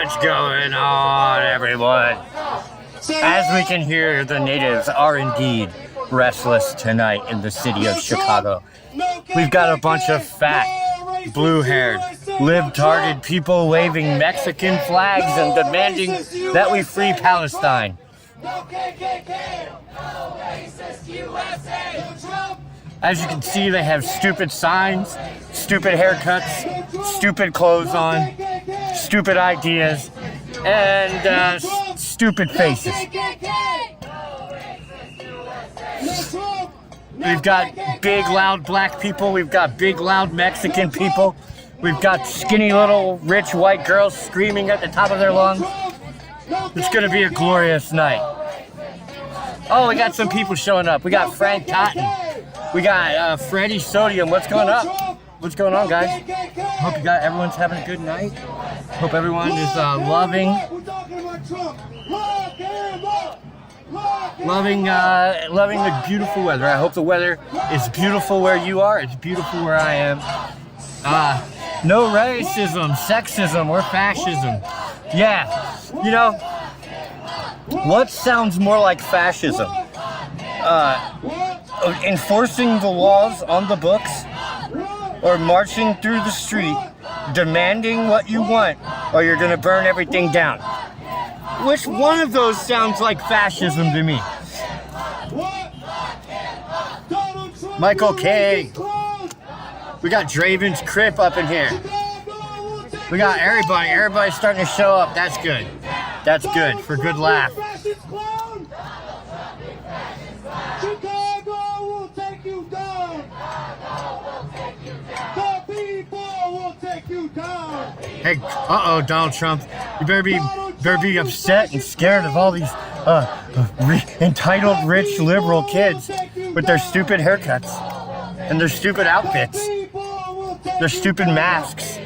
What's going on, everyone? As we can hear, the natives are indeed restless tonight in the city of Chicago. We've got a bunch of fat, blue-haired, libtarded people waving Mexican flags and demanding that we free Palestine. As you can see, they have stupid signs, stupid haircuts, stupid clothes on, stupid ideas, and stupid faces. We've got big, loud black people. We've got big, loud Mexican people. We've got skinny little rich white girls screaming at the top of their lungs. It's going to be a glorious night. Oh, we got some people showing up. We got Frank Cotton. We got Freddie Sodium. What's going up? What's going on, guys? Hope everyone's having a good night. Hope everyone is loving the beautiful weather. I hope the weather is beautiful where you are. It's beautiful where I am. No racism, sexism, or fascism. Yeah, you know, what sounds more like fascism? Enforcing the laws on the books, or marching through the street demanding what you want, or you're gonna burn everything down. Which one of those sounds like fascism to me? Michael K. We got Draven's Crip up in here. We got everybody. Everybody's starting to show up. That's good. That's good for good laugh. Hey, Donald Trump, you better be upset and scared of all these entitled, rich, liberal kids with their stupid haircuts and their stupid outfits, their stupid masks.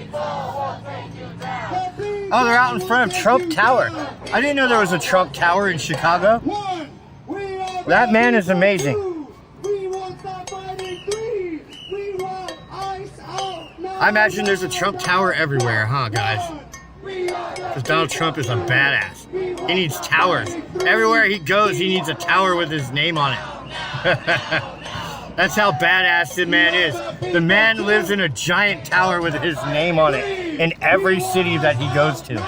Oh, they're out in front of Trump Tower. I didn't know there was a Trump Tower in Chicago. That man is amazing. I imagine there's a Trump Tower everywhere, huh, guys? Because Donald Trump is a badass. He needs towers. Everywhere he goes, he needs a tower with his name on it. That's how badass the man is. The man lives in a giant tower with his name on it in every city that he goes to. We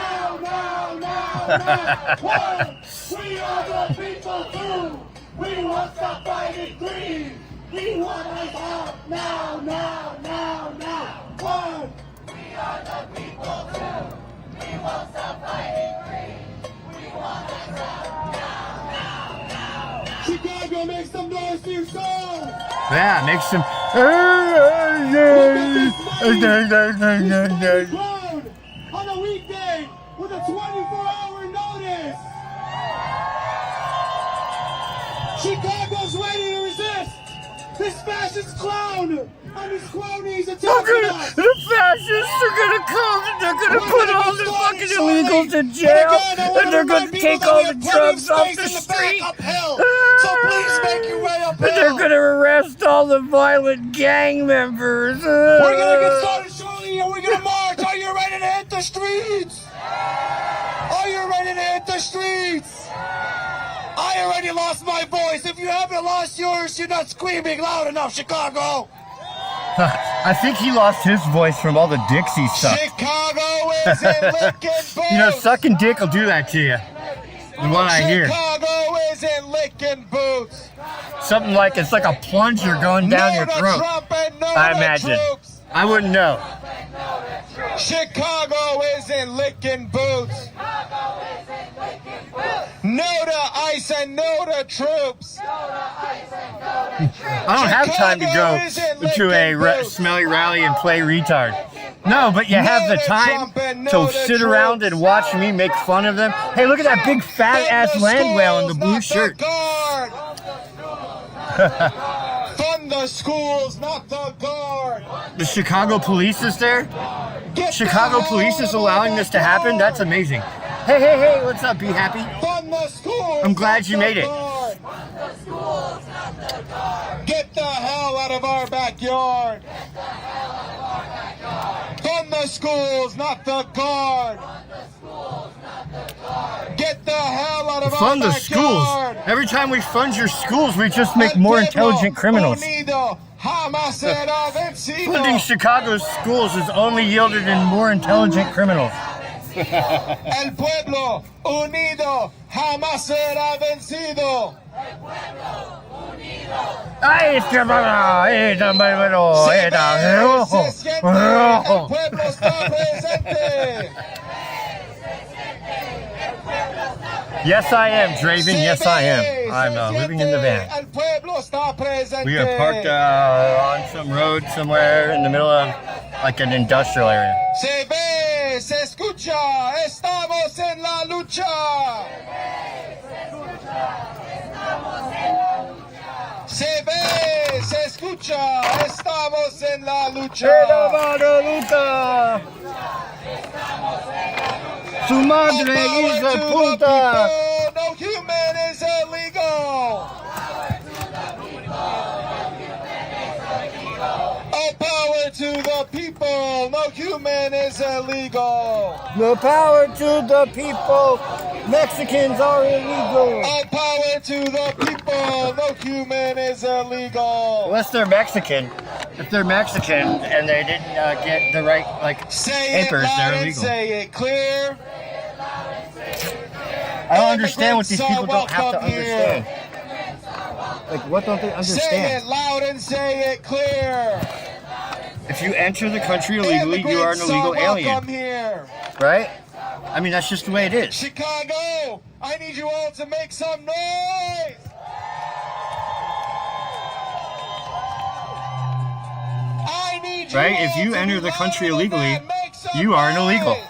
are the people too. We won't stop fighting greed. We want us out now, now, now, now. One. We are the people too. We won't stop fighting greed. We want us out now, now, now. Chicago, make some noise for your song. Yeah, make some. On a weekday with a 24-hour notice. Chicago's ready to resist this fascist clown and his cronies attacking us. The fascists are gonna come and they're gonna put all the fucking illegals in jail and they're gonna take all the drugs off the street. So please make your way uphill. And they're gonna arrest all the violent gang members. We're gonna get started shortly and we're gonna march. Are you ready to hit the streets? Are you ready to hit the streets? I already lost my voice. If you haven't lost yours, you're not screaming loud enough, Chicago. I think he lost his voice from all the Dixie stuff. Chicago is in licking boots. You know, sucking dick will do that to you. Is what I hear. Chicago is in licking boots. Something like it's like a plunger going down your throat. I imagine. I wouldn't know. Chicago is in licking boots. No to ICE and no to troops. I don't have time to go to a smelly rally and play retard. No, but you have the time to sit around and watch me make fun of them. Hey, look at that big fat ass land whale in the blue shirt. Fund the schools, not the guard. The Chicago police is there? Chicago police is allowing this to happen? That's amazing. Hey, what's up, Be Happy? I'm glad you made it. Get the hell out of our backyard. Fund the schools, not the guard. out of our Fund the schools. backyard. Every time we fund your schools, we just make more intelligent criminals. Unido jamás será vencido. Funding Chicago's schools has only yielded in more intelligent criminals. El pueblo unido jamás será vencido. ¡Ay, este hermano! Se siente, el pueblo está presente. Yes, I am, Draven. Yes, I am. I'm Se living in the siente, van. el pueblo está presente. We are parked on some road somewhere in the middle of like an industrial area. Se ve, se escucha, estamos en la lucha. Se ve, se escucha, estamos en la lucha. Su madre hizo Power to the puta. people, no human is illegal. All power to the people, no human is illegal. The power to the people. Mexicans are illegal. All power to the people, no human is illegal. Unless they're Mexican. If they're Mexican and they didn't get the right Say papers, it loud they're and illegal. say it clear. I don't understand what these Immigrants people don't have to welcome here. understand. Like, what don't they Say it understand? loud and say it clear. If you enter the country illegally, you are an Immigrants illegal welcome alien, here. right? I mean, that's just the way it is. Chicago, I need you all to make some noise. I need you Right? all If you to enter be the country louder than illegally, that. Make some you are an illegal. noise.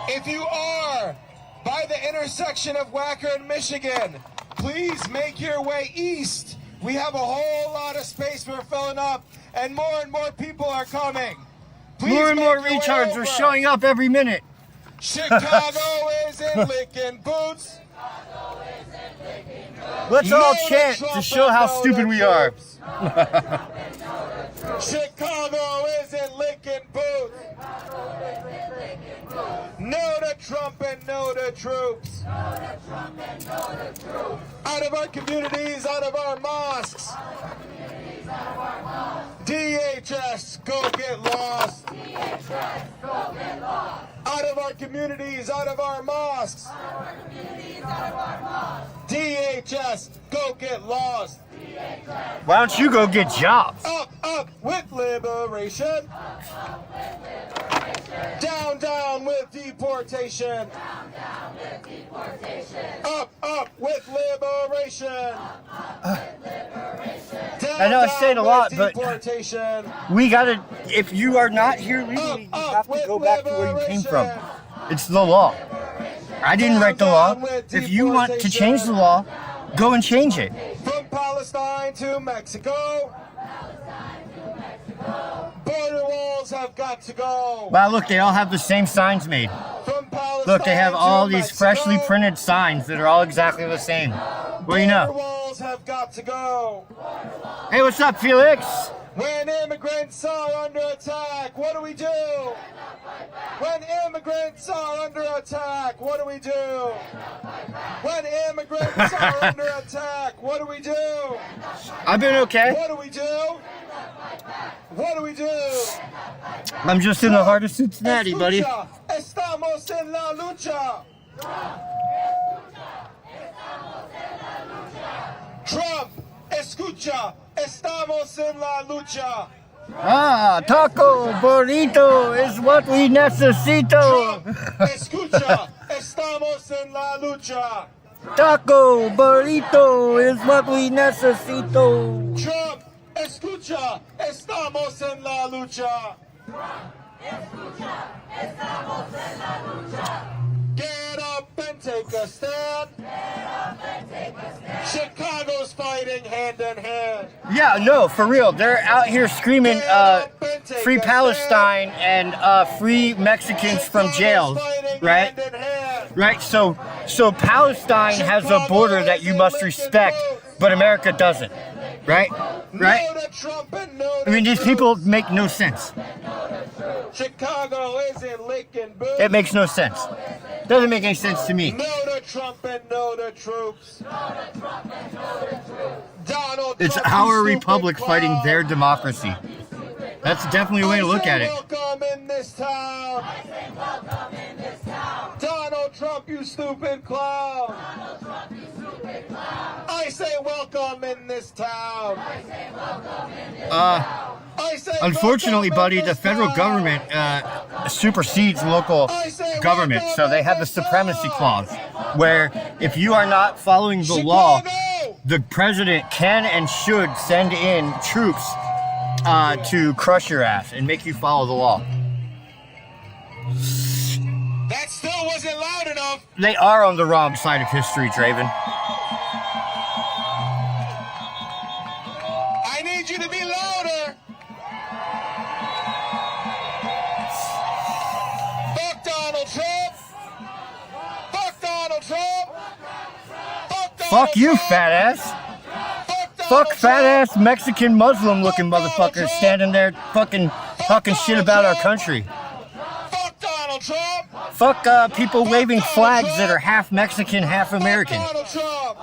If you are by the intersection of Wacker and Michigan, please make your way east. We have a whole lot of space we're filling up, and more people are coming. Please More and more make your way retards over. are showing up every minute. Chicago is in licking boots. Let's No all to chant Trump to show and how no stupid to we are. troops. Chicago is in licking boots. No to Trump and no to troops. Out of our communities, out of our mosques. DHS, go get lost. Out of our communities, out of our mosques. DHS, go get lost. Why don't you go get jobs? Up with liberation. Down with deportation. Up with liberation. I know I say it a lot, but deportation. we gotta, if you are not here legally, you have to go back to where you came from. It's the law. I didn't write the law. If you want to change the law, go and change it. From Palestine to Mexico. Border walls have got to go. Wow, look, they all have the same signs made. From Palestine Look, they have to all these Mexico. freshly printed signs that are all exactly the same. What do you Border know? walls have got to go. Hey, what's up, Felix? When immigrants are under attack, what do we do? When immigrants are under attack, what do we do? When immigrants are under attack, what do we do? I've been okay. What do we do? What do we do? I'm just in the heart of Cincinnati, buddy. Escucha, estamos en la lucha. Trump, escucha, estamos en la lucha. Ah, taco burrito is what we necesito. Trump, escucha, estamos en la lucha. Taco burrito is what we necesito. Trump, escucha, estamos en la lucha. Get up and take a stand. Chicago's fighting hand in hand. Yeah, no, for real. They're out here screaming free Palestine and free Mexicans from jails, right? Hand in hand. Right, so Palestine has a border that you must respect, but America doesn't. Right? Right? No to Trump and no to I mean, these Trump. people make no sense. Chicago isn't licking boots. It makes no sense. Doesn't make any sense to me. No to Trump and no to troops. Donald It's Trump, our you republic stupid fighting clown. their democracy. That's definitely a way to look at it. Welcome in this town. Donald Trump, you stupid clown. I say welcome in this town. I say Unfortunately, welcome buddy, in the this federal town. government supersedes local government, so they have the supremacy clause, where if you are not following the law, Chicago! the president can and should send in troops to crush your ass and make you follow the law. That still wasn't loud enough. They are on the wrong side of history, Draven. I need you to be louder. Fuck Donald Trump. Fuck Donald Trump. Fuck Donald Fuck you, Trump. fat ass. Fuck fat ass Mexican Muslim looking motherfuckers standing there fucking talking shit about our country. Fuck Donald Trump. Fuck people waving flags that are half Mexican, half American. Fuck Donald Trump.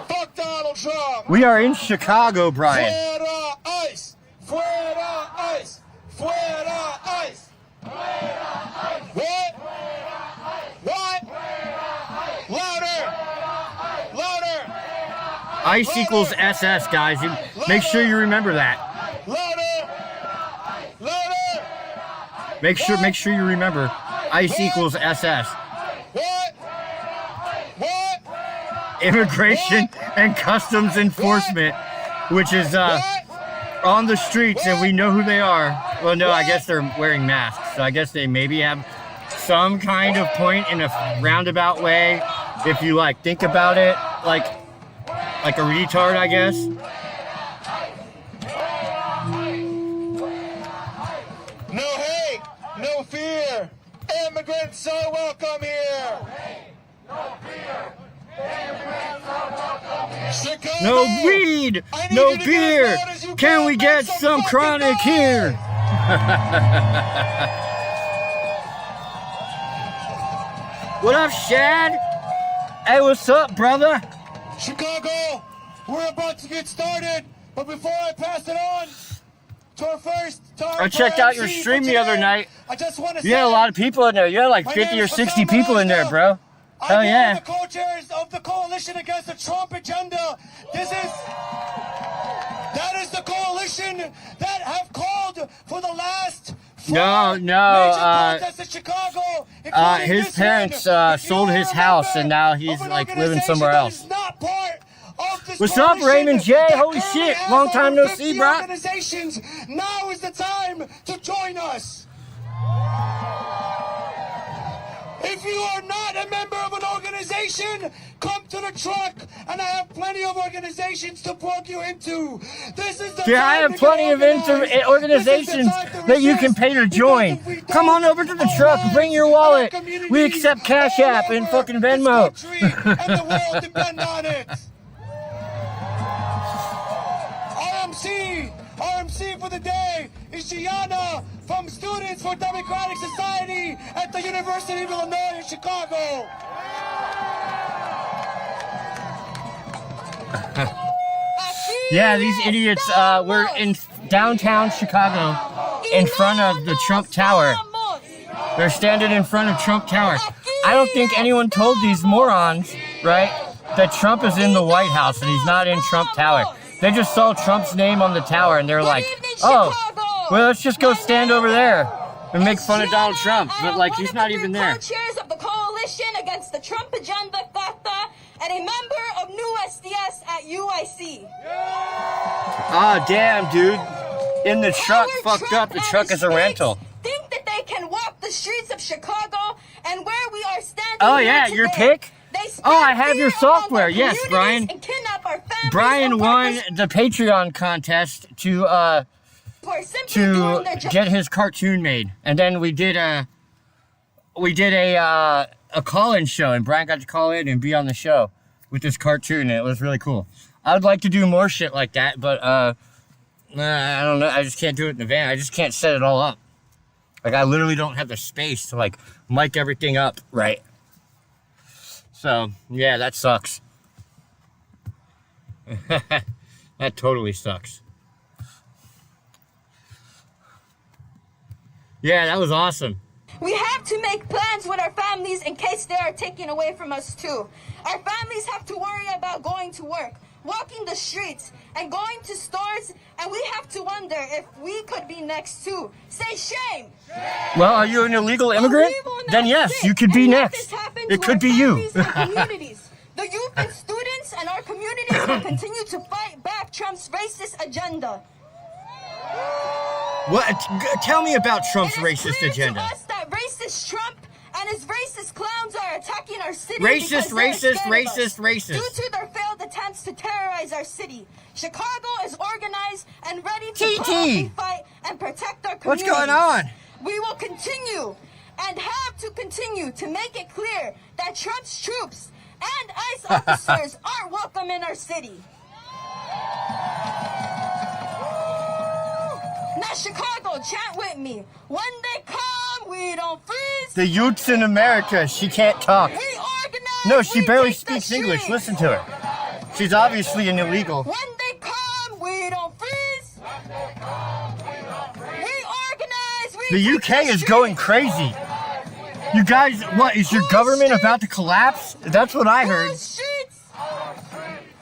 Fuck Donald Trump. We are in Chicago, Brian. Fuera ice. Fuera ice. Fuera ice. What? What? Louder. Louder. ICE equals SS, guys. Make sure you remember that. Louder. Louder. Make sure you remember. ICE equals SS. What? What? Immigration and Customs Enforcement, which is on the streets, and we know who they are. Well, no, I guess they're wearing masks, so I guess they maybe have some kind of point in a roundabout way, if you like think about it, like a retard, I guess. No hate, no fear. Immigrants are welcome here. Chicago, No weed, I need no you to get beer. as loud as you Can we Make get some fucking chronic noise. here? What up, Shad? Hey, what's up, brother? Chicago, we're about to get started, but before I pass it on to our I checked out your MC stream for the other today, night. I just want to You had a lot of people in there. You had like My 50 name or is 60 Hassan people in there, Malika. bro. Hell I'm yeah. one of the co-chairs of the coalition against the Trump agenda. That is the coalition that have called for the last No, major protests in Chicago. including his this parents one. If sold you are his a house, member and now of he's an like living organization somewhere that else. is not part of this What's up, coalition Raymond J? that Holy currently shit, has long time over no 50 see, bro. organizations. Now is the time to join us. If you are not a member of an organization, come to the truck, and I have plenty of organizations to plug you into. This is the Yeah, I time have to get plenty of organized. organizations This is the time to that you can resist, pay to because join. if we don't, Come on over to the our truck, lives bring your and our wallet. communities We accept Cash all App and over fucking this Venmo. country and the world depend on it. RMC for the day is Gianna from Students for Democratic Society at the University of Illinois in Chicago. Yeah, these idiots were in downtown Chicago in front of the Trump Tower. They're standing in front of Trump Tower. I don't think anyone told these morons, right, that Trump is in the White House and he's not in Trump Tower. They just saw Trump's name on the tower and they're like, oh, well, let's just go stand over there and make fun of Donald Trump. But like, he's not even there. Co-chairs of the coalition against the Trump agenda, FATA, and a member of new SDS at UIC. Ah, damn, dude. In the truck, Our fucked up. The and truck is a states rental. Think that they can walk the streets of Chicago, and where we are standing Oh, here yeah, today, your pick? they spread Oh, I have your fear among our software. Yes, communities Brian. and kidnap our families Brian and won workers the Patreon contest to who are simply doing their job. get his cartoon made, and then we did a call-in show, and Brian got to call in and be on the show with this cartoon, and it was really cool. I would like to do more shit like that, but I don't know. I just can't do it in the van. I just can't set it all up. Like, I literally don't have the space to, like, mic everything up right. So, yeah, that sucks. That totally sucks. Yeah, that was awesome. We have to make plans with our families in case they are taken away from us too. Our families have to worry about going to work, walking the streets, and going to stores, and we have to wonder if we could be next too. Say shame! Well, are you an illegal immigrant? Then yes, you could be next. It could be you. Communities. The youth and students and our communities will continue to fight back Trump's racist agenda. What? Tell me about Trump's It is racist clear agenda. to us that racist Trump and his racist clowns are attacking our city. Racist, because they're racist, scared of us. racist, racist. Due to their failed attempts to terrorize our city, Chicago is organized and ready to TT. proudly fight and protect our What's communities. going on? We will continue and have to continue to make it clear that Trump's troops and ICE officers aren't welcome in our city. Now, Chicago, chant with me. When they come, we don't freeze. The youths in America, she can't talk. We organize. No, she we barely take the speaks English. streets. Listen to her. She's obviously an illegal. When they come, we don't freeze. We organize. We The take UK is streets. going crazy. You guys, what, is your government about to collapse? That's what I heard. Whose streets?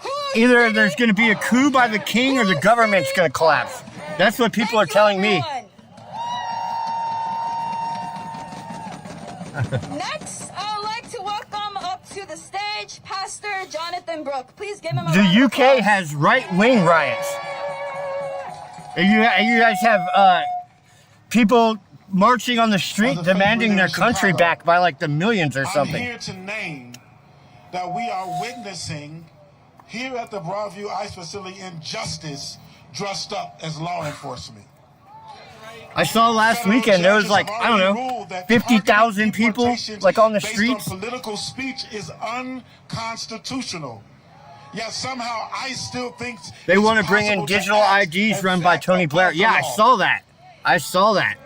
Whose Either city? there's going to be a coup by the king or the government's going to collapse. That's what people are Thank you, telling me. everyone. Next, I would like to welcome up to the stage Pastor Jonathan Brooke. Please give him a round The of UK applause. has right-wing riots. You guys have people marching on the street demanding their country back by like the millions or I'm something. here to name that we are witnessing here at the Broadview ICE facility injustice dressed up as law enforcement. I saw last Federal weekend there was judges like, have I don't already know, ruled that 50,000 targeted people deportations like on the based streets. on political speech is unconstitutional. Yet somehow ICE still thinks They it's want to bring in possible to digital act IDs and run by back Tony up Blair. the Yeah, I law. saw that. I saw that.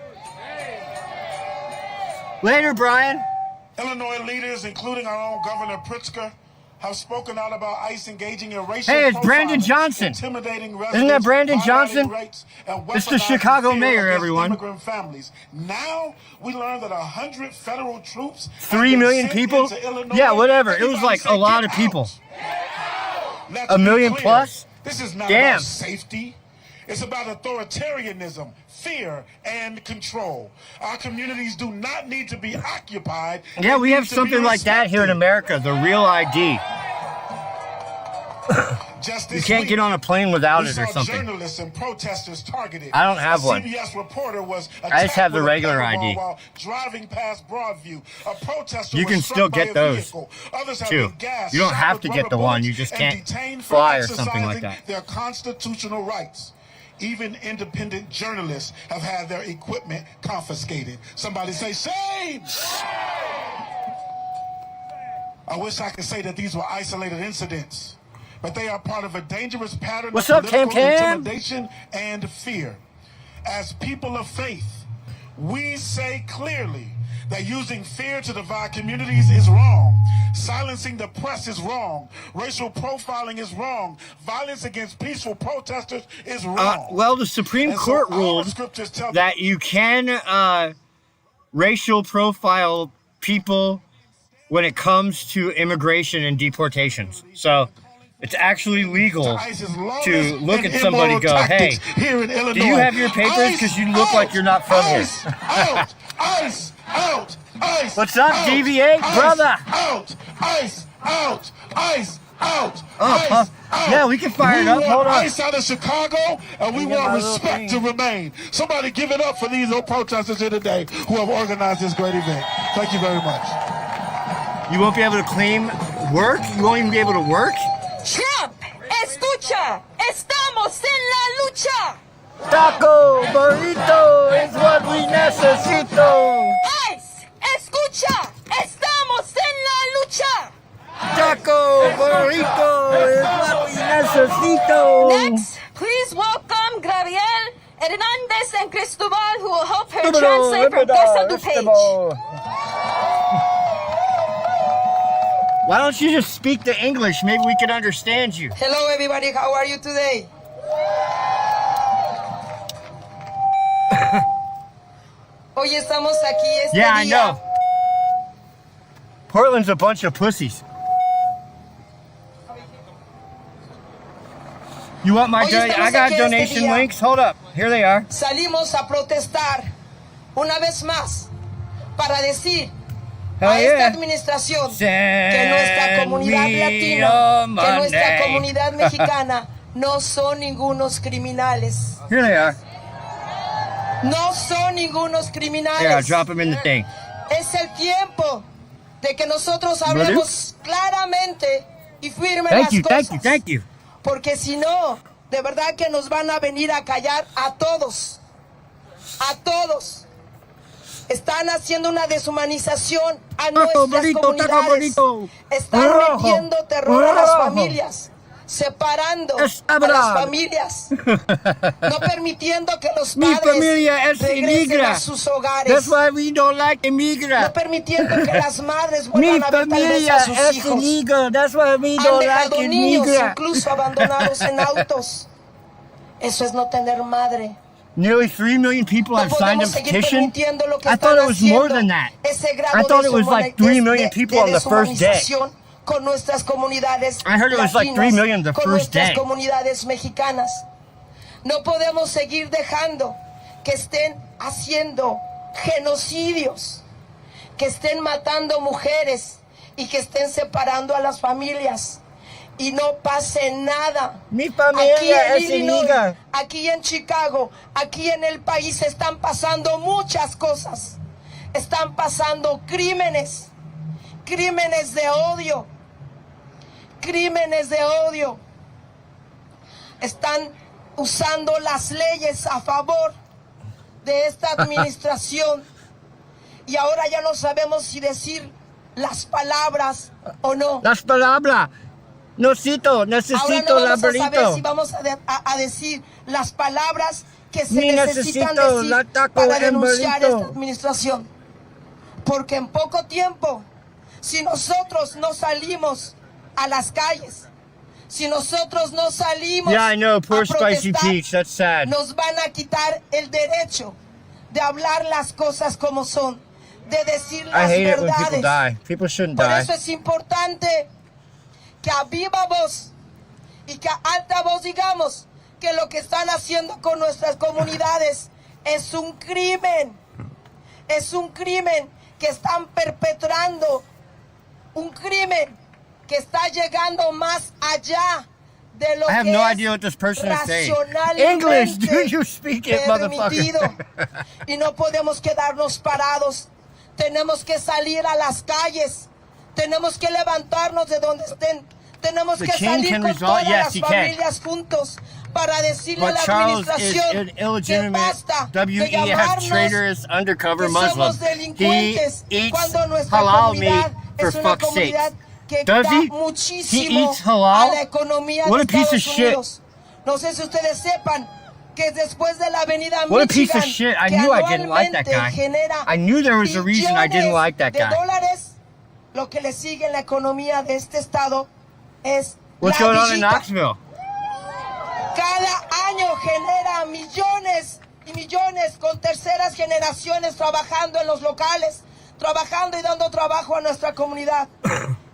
Later, Brian. Illinois leaders, including our own Governor Pritzker, have spoken out about ICE engaging in racial Hey, it's Brandon profiling, Johnson. intimidating Isn't that residents, Brandon violating Johnson? rights, and It's the weaponizing Chicago fear mayor, against everyone. immigrant families. Now we learn that 100 federal troops, 3 million people? Yeah, whatever. It was like a lot of people. Let's A be million clear. plus? This is not Damn. about safety. It's about authoritarianism, fear, and control. Our communities do not need to be occupied. Yeah, They we need have to be something like that here in respected. America, the real ID. Just You this can't week, get on a plane without we it or saw something. journalists and protesters targeted. I don't have A one. CBS reporter was I just have attacked the with a regular pepper ball ID. while driving past Broadview. A protester You was can struck still by get a those, vehicle. Others have too. been gassed, You don't shot have with to get rubber the one, bullets, you just and can't detained for fly or something like exercising that. their constitutional rights. Even independent journalists have had their equipment confiscated. Somebody say, shame! I wish I could say that these were isolated incidents, but they are part of a dangerous pattern What's of up, Tam political Tam? intimidation and fear. As people of faith, we say clearly that using fear to divide communities is wrong. Silencing the press is wrong. Racial profiling is wrong. Violence against peaceful protesters is wrong. Well, the Supreme And so Court our ruled scriptures tell that you can racial profile people when it comes to immigration and deportations. So it's actually legal to look at somebody and go, hey, here in Illinois, do you have your papers? Because you look like you're not from here. Out, ice, out, ice. What's up, out, DV8, ice, brother? Out, ice, out, ice, out. Oh, ice, Puff. out. Yeah, we can fire it up. We Hold want on. ice out of Chicago, and we Get my want little respect thing. to remain. Somebody give it up for these old protesters here today who have organized this great event. Thank you very much. You won't be able to claim work? You won't even be able to work? Trump, escucha, estamos en la lucha. Taco burrito is what we necesito. ICE, escucha, estamos en la lucha. Taco burrito is what we necesito. Next, please welcome Gabriel Hernandez and Cristobal, who will help her translate from Casa du Page. Why don't you just speak the English? Maybe we can understand you. Hello everybody, how are you today? Hoy estamos aquí este Yeah, I día. know. Portland's a bunch of pussies. You want my Hoy estamos I got aquí este donation día. links. Hold up. Here they are. Salimos a protestar una vez más para decir Hell a esta yeah. administración que Send nuestra comunidad me latina, the que nuestra money. comunidad mexicana no son ningunos criminales. Here they are. No son ningunos Here, I'll criminales. drop them in the thing. Es el tiempo de que nosotros hablemos claramente y firme las cosas. Thank you. Porque si no, de verdad que nos van a venir a callar a todos. A todos. Están haciendo una deshumanización a nuestras comunidades. Están metiendo terror a las familias. Separando a las familias. No permitiendo que los Mi padres familia es regresen imigra. a sus hogares. That's why we don't like imigra. No permitiendo que las madres Mi vuelvan a ver tal vez familia a sus es hijos. imigra. That's why we Han don't like dejado niños imigra. incluso abandonados en autos. Eso es no tener madre. Nearly 3 million people No have signed a podemos seguir petition. permitiendo lo que I están thought it was more haciendo. than that. Ese grado I thought de it was like 3 million people on the first day. deshumanización con nuestras comunidades I heard it was like 3 million the con first nuestras day. comunidades mexicanas. No podemos seguir dejando que estén haciendo genocidios, que estén matando mujeres y que estén separando a las familias. Y no pase nada. Mi Aquí familia en es Illinois, imigra. aquí en Chicago, aquí en el país están pasando muchas cosas. Están pasando crímenes, crímenes de odio, crímenes de odio. Están usando las leyes a favor de esta administración. Y ahora ya no sabemos si decir las palabras o no. Las palabras. Necesito Ahora no la vamos a saber burrito. si vamos a decir las palabras que se Ni necesitan necesito decir la taco para en denunciar burrito. esta administración. Porque en poco tiempo, si nosotros no salimos a las calles, si nosotros no salimos Yeah, I know. Poor a Spicy protestar, Peach. That's sad. nos van a quitar el derecho de hablar las cosas como son, de decir I las hate it when people verdades. die. People shouldn't Por die. eso es importante que a viva voz y que a alta voz digamos que lo que están haciendo con nuestras comunidades es un crimen. Es un crimen que están perpetrando. Un crimen que está llegando más allá de lo I have que no es idea what this person is saying. racionalmente English, do you speak it, permitido. motherfucker? Y no podemos quedarnos parados. Tenemos que salir a las calles. Tenemos que levantarnos de donde estén. Tenemos The que king salir can con resolve- todas yes, las he can. familias juntos para decirle a But la Charles is administración an que illegitimate basta de WEF llamarnos traitorous undercover que Muslim. somos He delincuentes eats cuando nuestra halal meat comunidad for es una fuck's sake. comunidad que Does da he? He muchísimo eats halal? a la economía What de a piece of Estados shit. Unidos. No sé si ustedes sepan que después de la avenida What a piece of Michigan, shit. I que knew I didn't like that anualmente guy. genera I knew there was a reason I didn't like that billones guy. de dólares, lo que le sigue en la economía de este estado es What's la going on in villita. Knoxville? Cada año genera millones y millones con terceras generaciones trabajando en los locales, trabajando y dando trabajo a nuestra comunidad.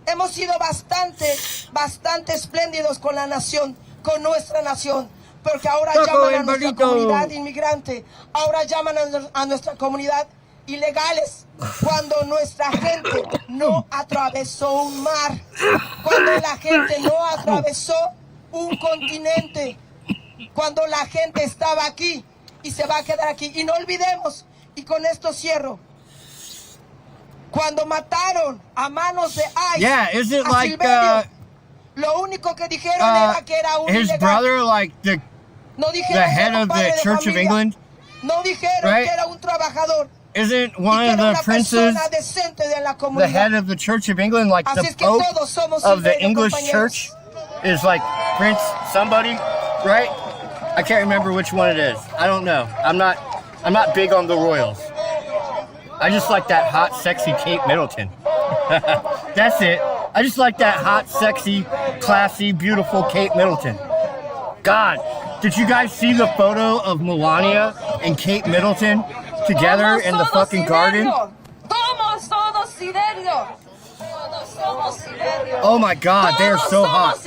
Hemos sido bastante espléndidos con la nación, con nuestra nación, porque ahora Taco llaman a el nuestra burrito. comunidad inmigrante, ahora llaman a nuestra comunidad ilegales, cuando nuestra gente no atravesó un mar, cuando la gente no atravesó un continente, cuando la gente estaba aquí y se va a quedar aquí. Y no olvidemos, y con esto cierro, cuando mataron a manos de ICE Yeah, is it a like Silverio, lo único que dijeron era que era un his ilegal. brother, like the No dijeron the que head era un of the padre de Church of familia. England? No dijeron Right? que era un trabajador. Isn't Y one que of era the una princes persona decente de la the comunidad. head of the Church of England, like Así the es que Pope todos somos of the Silverio, English compañeros. Church is like Prince somebody, right? I can't remember which one it is. I don't know. I'm not big on the Royals. I just like that hot, sexy Kate Middleton. That's it. I just like that hot, sexy, classy, beautiful Kate Middleton. God, did you guys see the photo of Melania and Kate Middleton together in the fucking garden? Oh my God, they are so hot.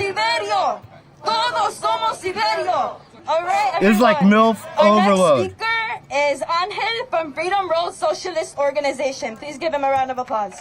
All right, it was like MILF overload. Next speaker is Angel from Freedom Road Socialist Organization. Please give him a round of applause.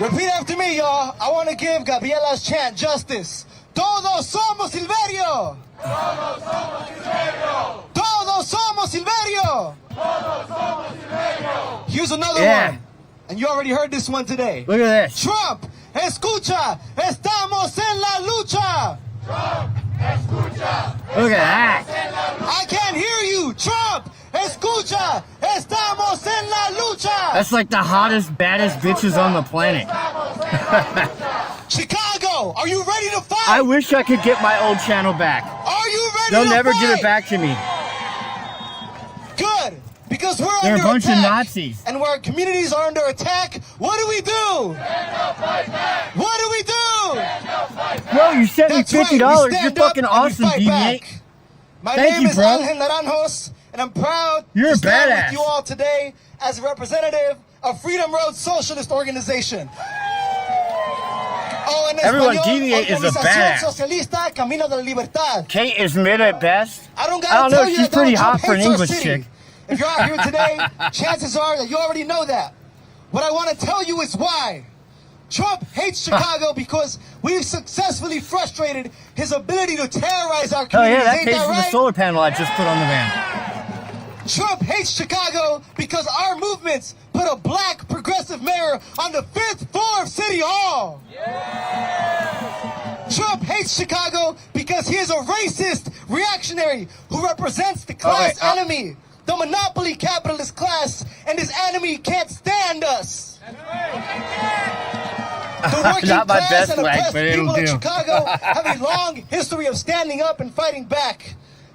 Repeat after me, y'all. I want to give Gabriela's chant justice. Todos somos Silverio. Todos somos Silverio. Todos somos Silverio. Todos somos Silverio. Here's another one. And you already heard this one today. Look at this. Trump, escucha, estamos en la lucha. Trump, escucha. Look at that. I can't hear you. Trump, escucha, estamos en la lucha. That's like the hottest, baddest bitches on the planet. Chicago, are you ready to fight? I wish I could get my old channel back. Are you ready They'll to never fight? give it back to me. Good, because we're They're under a bunch attack. of Nazis. And where our communities are under attack, what do we do? What do we do? Bro, you sent me That's right, $50. we You're stand fucking up and we awesome, fight deviant. back. My Thank name you, is bro. Angel Naranjos, and I'm proud You're to a stand badass. with you all today as a representative of Freedom Road Socialist Organization. Oh, en Everyone, español, Deviate is a Organización badass. Socialista Camino de la Libertad. Kate is mid at best. I don't I gotta don't know, tell you she's that pretty Donald hot Trump for an hates our English city. chick. If you're out here today, chances are that you already know that. What I want to tell you is why. Trump hates Chicago because we've successfully frustrated his ability to terrorize our Oh communities. yeah, that Ain't pays that for the right? solar panel I just put on the van. Trump hates Chicago because our movements put a black progressive mayor on the 5th floor of City Hall. Trump hates Chicago because he is a racist reactionary who represents the class enemy, the monopoly capitalist class, and his enemy can't stand us. The working Not my class best and leg, oppressed but it'll people of do. Chicago have a long history of standing up and fighting back.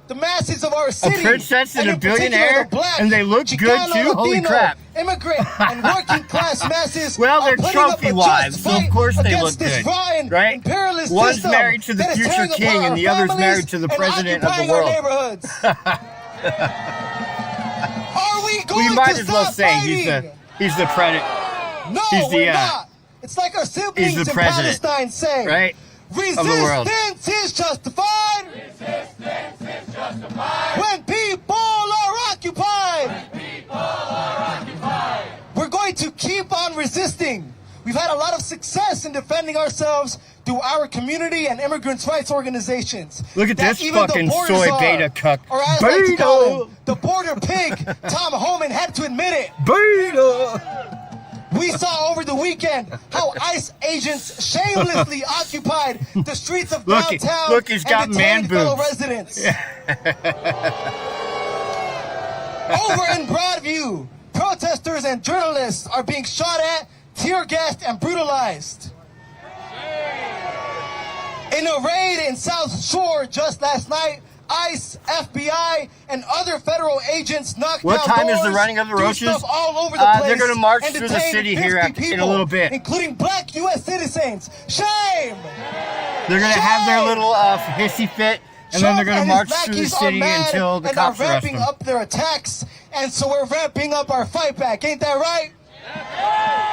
The masses of our city, princess and a in particular billionaire, the black, and they look good Chicano, too? Holy Latino, crap. immigrant, and working class masses Well, are they're putting trophy up a wives, just so of fight course they against look this good, raw and right? imperialist One's system married to the that is future tearing king, apart and our the other's families married to the and president of the occupying our world. neighborhoods. Are we going We might to as well stop say fighting? he's the president. No, he's the, we're not. It's like our siblings he's the in president, Palestine say. right? Of the world. Resistance is justified. Resistance is justified. When people are occupied. We're going to keep on resisting. We've had a lot of success in defending ourselves through our community and immigrants' rights organizations. Look at That this even the fucking border soy czar, beta cuck. Or as I like to call Beta. him, the border pig, Tom Homan, had to admit it. Beta. We saw over the weekend how ICE agents shamelessly occupied the streets of downtown look, he's got and man detained fellow boobs. residents. Over in Broadview, protesters and journalists are being shot at, tear gassed, and brutalized. In a raid in South Shore just last night, ICE, FBI, and other federal agents knocked What down time is the doors, running of the threw Roaches? stuff all over the place, They're gonna march and through the detained city here 50 in a people, little bit. including black U.S. citizens. Shame! They're gonna have their little hissy fit, and then they're gonna Trump march and his through the lackeys are city mad until the and are cops arrest ramping them. up their attacks, and so we're ramping up our fight back. Ain't that right?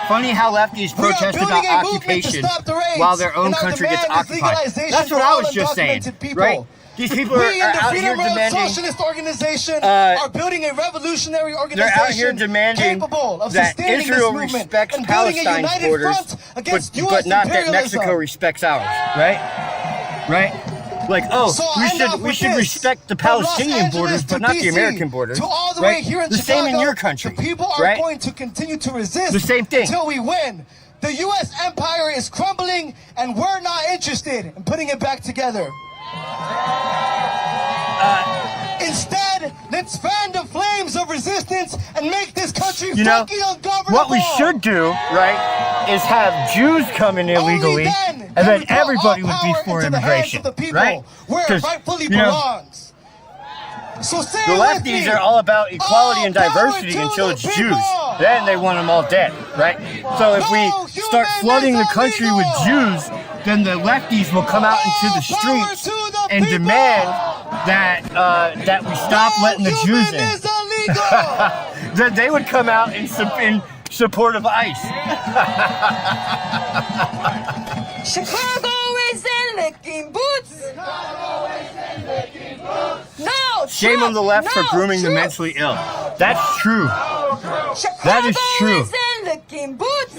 Funny how lefties We are protest building about a movement to occupation stop the raids, while their own and our country gets demand is occupied. legalization That's what for I all was just saying, undocumented people. right? These people We are in the out here Freedom Road demanding. Socialist Organization are building a revolutionary organization They're out here demanding capable of that sustaining Israel this movement respects and building a Palestine's united borders, front against but U.S. not that imperialism. Mexico respects ours, right? Right? Like, oh, So I end off we with should this. respect the From Los Palestinian Angeles borders, to but not the DC, American borders. To all the right? way here in the Chicago, same in your country, the people are right? going to continue to resist The same thing. until we win. The U.S. empire is crumbling, and we're not interested in putting it back together. Instead, let's fan the flames of resistance and make this country You know, fucking ungovernable. what we should do, right, is have Jews come in illegally, Only then and then we put everybody all would be power for into the hands immigration, of the people, right? where it 'Cause, rightfully you know, belongs. So say the it with lefties me. are all about equality All and diversity power to until the it's people. Jews. Then they want them all dead, right? So if we No start human flooding the is country with illegal. Jews, then the lefties will come out into the All power streets to the and people. demand that we stop letting the Jews human in. is illegal. That they would come out in support of ICE. Chicago is in licking boots. No. Shame on the left for grooming the mentally ill. That's true. That is true. Is in licking boots.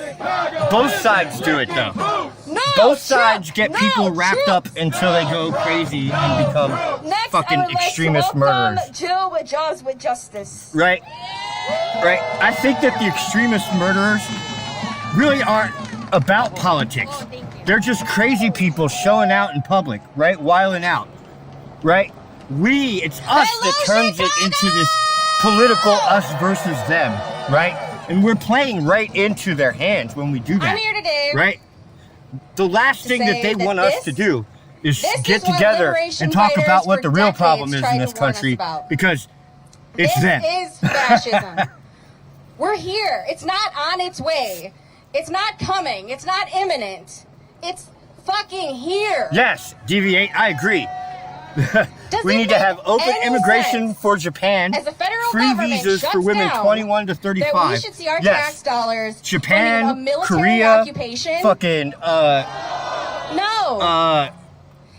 Both sides do it though. No. Both sides get No, people wrapped true. up until they go crazy and become Next, fucking I would like to extremist welcome murderers. Jill with Jaws with Justice. Right? Right. I think that the extremist murderers really aren't about politics. They're just crazy people showing out in public, right? Wiling out. Right? It's us Hello, that turns it into this political us versus them, right? And we're playing right into their hands when we do that. I'm here today. Right? The last thing that say they that want us this- to do is this get is what together liberation and talk fighters about what for the real decades problem is tried in to this warn us country, about. because it's This them. is fascism. We're here. It's not on its way. It's not coming. It's not imminent. It's fucking here. Yes, deviate. I agree. Does We it need to have make open any immigration sense for Japan, as the federal free government visas for shuts women down 21 to 35. that we should see our yes. tax dollars Japan, funding a military Korea, occupation? fucking No.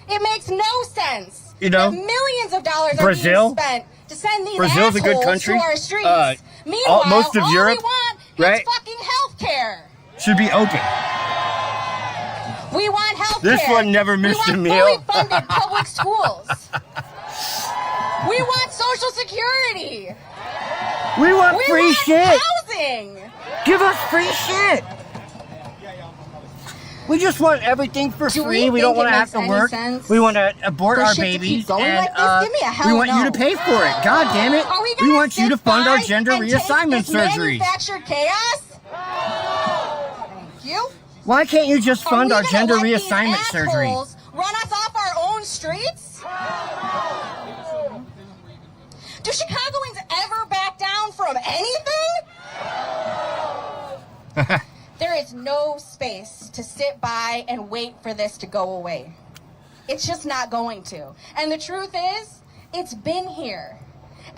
It makes no sense. You know, that millions of dollars Brazil? are being spent to send these Brazil's a good assholes country. to our streets. Meanwhile, most of all Europe, we want right? is fucking health care. should be open. We want health This care. one never missed we a want meal. fully funded public schools. We want Social Security. We want We free want shit. housing. Give us free shit. We just want everything for Do free. we We don't think want it to have makes to any work. sense We want to abort for our shit to keep babies, going and like this? Give me a hell we want no. you to pay for it. God damn it! Are we We gonna want you to sit fund our by gender and take reassignment this surgeries. manufactured chaos? Thank you. Why can't you just fund Are our we gonna gender let these reassignment surgery? assholes run us off our own streets? Do Chicagoans ever back down from anything? There is no space to sit by and wait for this to go away. It's just not going to. And the truth is, it's been here.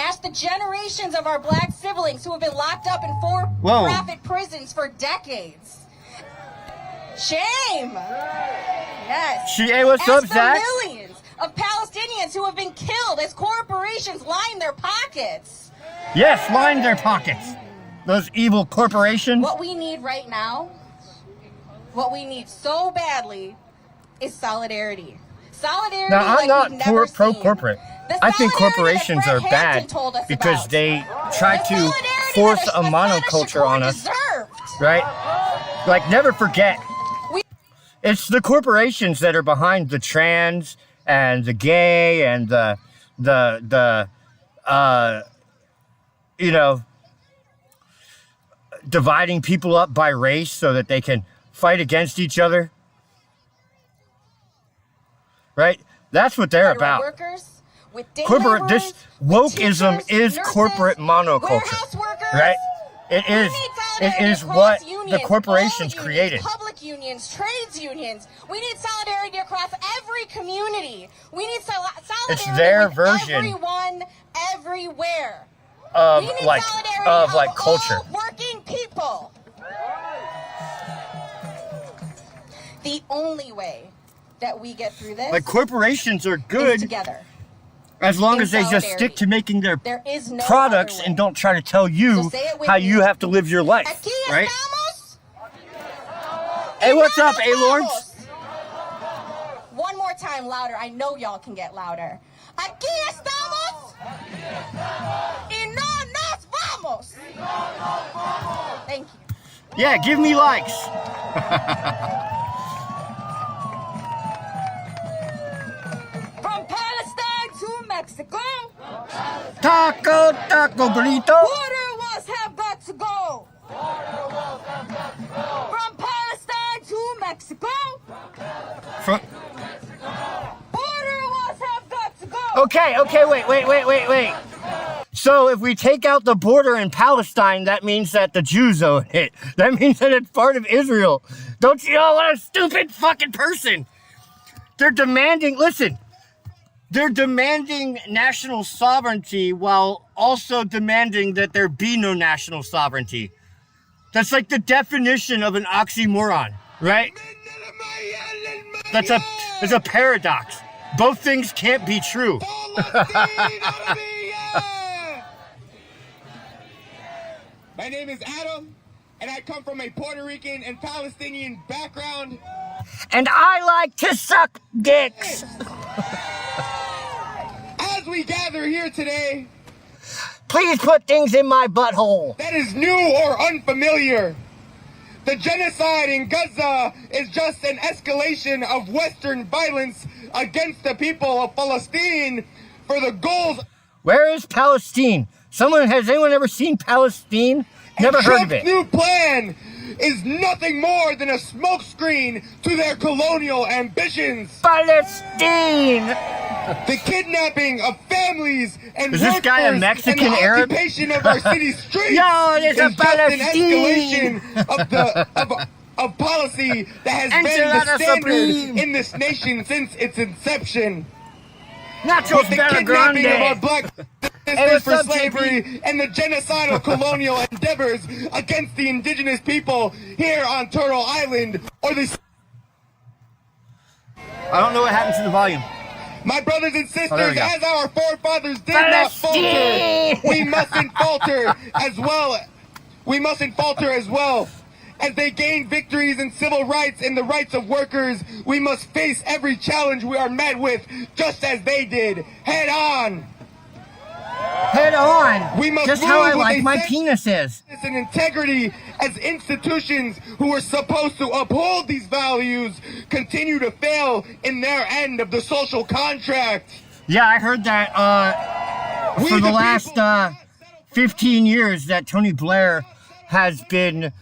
Ask the generations of our black siblings who have been locked up in for-profit prisons for decades. Shame! Yes. Hey, what's Ask up, the Zach? millions of Palestinians who have been killed as corporations line their pockets. Yes, line their pockets. Those evil corporations. What we need right now, what we need so badly, is solidarity. Solidarity Now, I'm like not we've never pro-corporate. seen. I think The solidarity corporations that are Fred bad Hampton told us because about. they try The to solidarity force that a Assata monoculture on Shakur us, deserved. right? Like, never forget. We- It's the corporations that are behind the trans and the gay and the dividing people up by race so that they can fight against each other. Right? That's what they're Federal about. workers, with day Corporate, laborers, this with wokeism teachers, is nurses, corporate monoculture. warehouse workers. Right? It We is. need It solidarity is across what unions, the corporations all created. unions, public unions, trades unions. We need solidarity across every community. We need solidarity It's their with version everyone, everywhere. Of We need like solidarity of like all culture. working people. The only way that we get through this Like corporations are is good together. as long in as they just solidarity. stick to making their There is no products other way. and don't try to tell you So say it with how me. you have to live your life. Aquí Right? estamos. Hey, what's up, Y no nos A-Lords? vamos. One more time louder. I know y'all can get louder. Aquí estamos. Y no nos vamos. Thank you. Yeah, give me likes. From Palestine to Mexico, Taco, burrito. border walls have got to go. From Palestine to Mexico, Okay, wait. So if we take out the border in Palestine, that means that the Jews own it. That means that it's part of Israel. Don't you know what a stupid fucking person? They're demanding national sovereignty while also demanding that there be no national sovereignty. That's like the definition of an oxymoron, right? That's a paradox. Both things can't be true. My name is Adam, and I come from a Puerto Rican and Palestinian background. And I like to suck dicks. As we gather here today, Please put things in my butthole. that is new or unfamiliar. The genocide in Gaza is just an escalation of Western violence against the people of Palestine for the goals. Where is Palestine? Has anyone ever seen Palestine? Never heard of Trump's it. new plan is nothing more than a smokescreen to their colonial ambitions. Palestine! The kidnapping of families and Is this guy a workers Mexican and the Arab? occupation of our city streets Yo, there's is a just an Palestine. escalation of policy that has been the Enchilada standard Supreme. in this nation since its inception. Nachos The kidnapping of our Grande. black Hey, what's for up, slavery and the genocidal colonial endeavors against the indigenous people here on Turtle Island, or the I don't know what happened to the volume. my brothers and sisters, there we go. as our forefathers did not falter, Palestine! we mustn't falter as well. We mustn't falter as well. As they gain victories in civil rights and the rights of workers, we must face every challenge we are met with, just as they did, head on. Head on. We must Just how I move with like a my sense penis is. and integrity as institutions who are supposed to uphold these values continue to fail in their end of the social contract. Yeah, I heard that We for the the last people 15 years that Tony Blair has been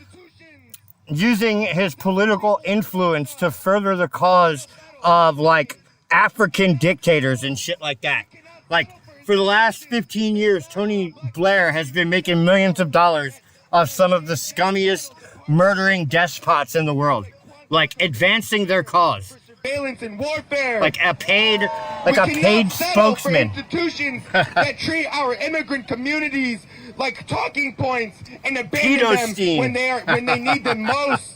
using his political influence to further the cause of like African dictators and shit like that. Like for the last 15 years, Tony Blair has been making millions of dollars off some of the scummiest murdering despots in the world, like advancing their cause, surveillance and warfare. like a paid We cannot settle for spokesman. institutions that treat our immigrant communities like talking points and abandon them Pedo-steam. when they need them most.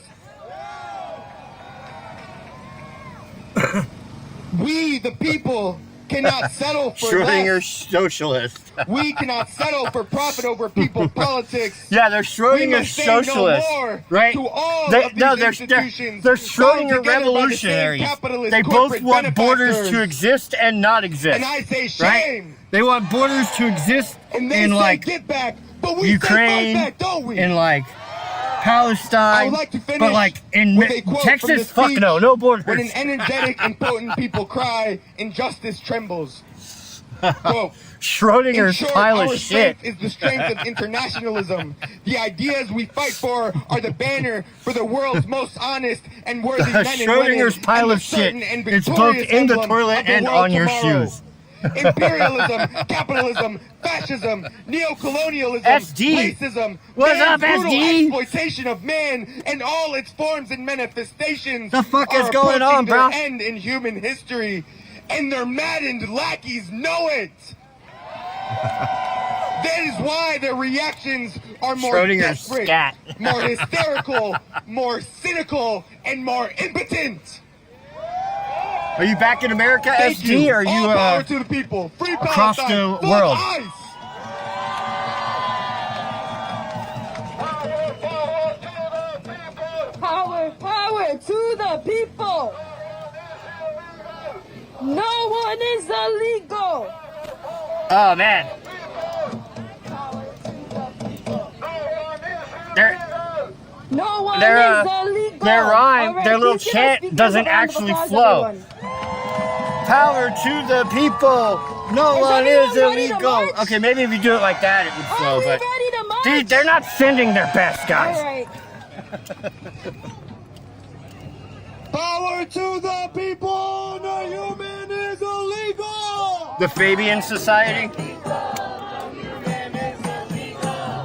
We, the people, cannot settle for Schrodinger less. socialist. We cannot settle for profit over people politics. Yeah, they're We Schrodinger must say no socialists, more right? to all They- of these no, they're institutions they're bound Schrodinger together by the same revolutionaries. capitalist They both corporate want borders benefactors. to exist and not exist. And I say right? shame. They want borders to exist And they in say like get back, but we Ukraine, say fight back, don't we? in like I Palestine, would like to finish but like in with a quote from the Texas, fuck speech no borders. When an energetic and potent people cry, injustice trembles. Quote, in Schrodinger's short, pile our of shit. strength is the strength of internationalism. The ideas we fight for are the banner for the world's most honest and worthy men and women. Schrodinger's pile and the of shit. certain and It's both victorious in the emblem toilet of the and world on your tomorrow. shoes. Imperialism, capitalism, fascism, neocolonialism, SD. racism, What's and up, brutal SD? exploitation of man and all its forms and manifestations. The fuck is are going on, approaching their bro? end in human history, and their maddened lackeys know it. That is why their reactions are more Schrodinger's desperate, scat. more hysterical, more cynical, and more impotent. Are you back in America, Thank SD? you. Or are you All power to the people. Free across Palestine. the Fuck world? ICE. Power to the people. No one is illegal. Oh man. No one Their, is illegal. their rhyme, All right, their little please give us chant speakers doesn't a round of actually applause, flow. everyone. Power to the people. No Is one everyone is ready to illegal. march? Okay, maybe if you do it like that, it would Are flow. we But ready to march? dude, they're not sending their best All guys. right. Power to the people, no human is illegal! The Fabian Society?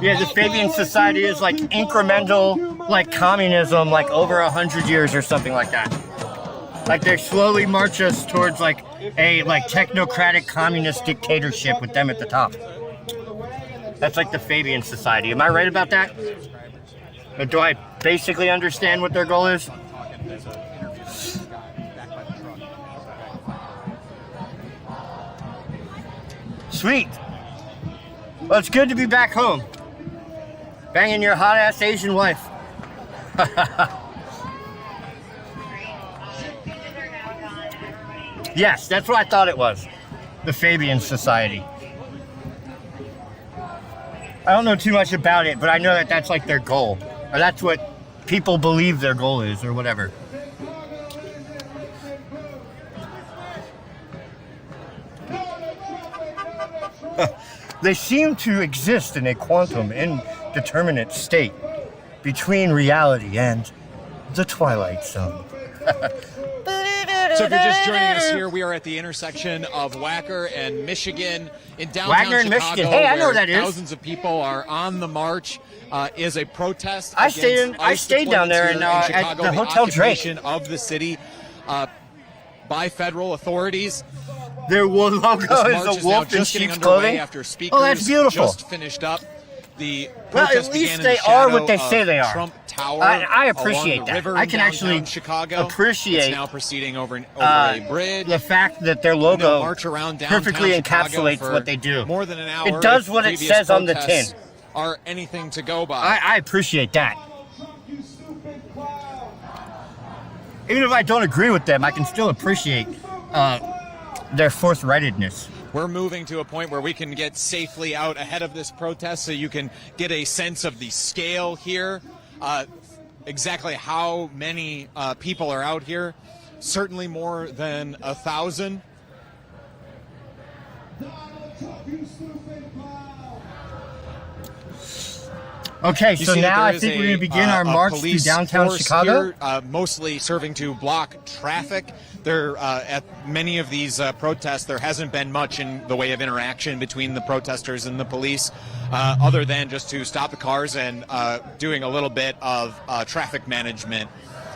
Yeah, the Fabian Society is like incremental, like communism, like over 100 years or something like that. Like they slowly march us towards like a technocratic communist dictatorship with them at the top. That's like the Fabian Society. Am I right about that? Or do I basically understand what their goal is? Sweet. Well, it's good to be back home. Banging your hot-ass Asian wife. Yes, that's what I thought it was. The Fabian Society. I don't know too much about it, but I know that that's like their goal. Or that's what people believe their goal is, or whatever. They seem to exist in a quantum indeterminate state between reality and the Twilight Zone. So if you're just joining us here, we are at the intersection of Wacker and Michigan in downtown Wacker and Chicago, Michigan. Hey, I know where that is. thousands of people are on the march. Is a protest. I stayed down there in Chicago, at the Hotel Drake. Of the city by federal authorities. Their logo is a wolf in sheep's clothing. After speakers that's beautiful. Just finished up. The well, at least they are what they say they are. Trump Tower I appreciate along the that. river I in can downtown actually Chicago. appreciate it's now proceeding over a bridge. The fact that their logo march around downtown perfectly Chicago encapsulates for what they do. More than an hour. It does what it says on the tin. Are anything to go by? I appreciate that. Even if I don't agree with them, I can still appreciate their forthrightedness. We're moving to a point where we can get safely out ahead of this protest so you can get a sense of the scale here, exactly how many people are out here. Certainly more than 1,000. Okay, so now I think we're going to begin our march through downtown Chicago. Here, mostly serving to block traffic. There, at many of these protests, there hasn't been much in the way of interaction between the protesters and the police, other than just to stop the cars and doing a little bit of traffic management.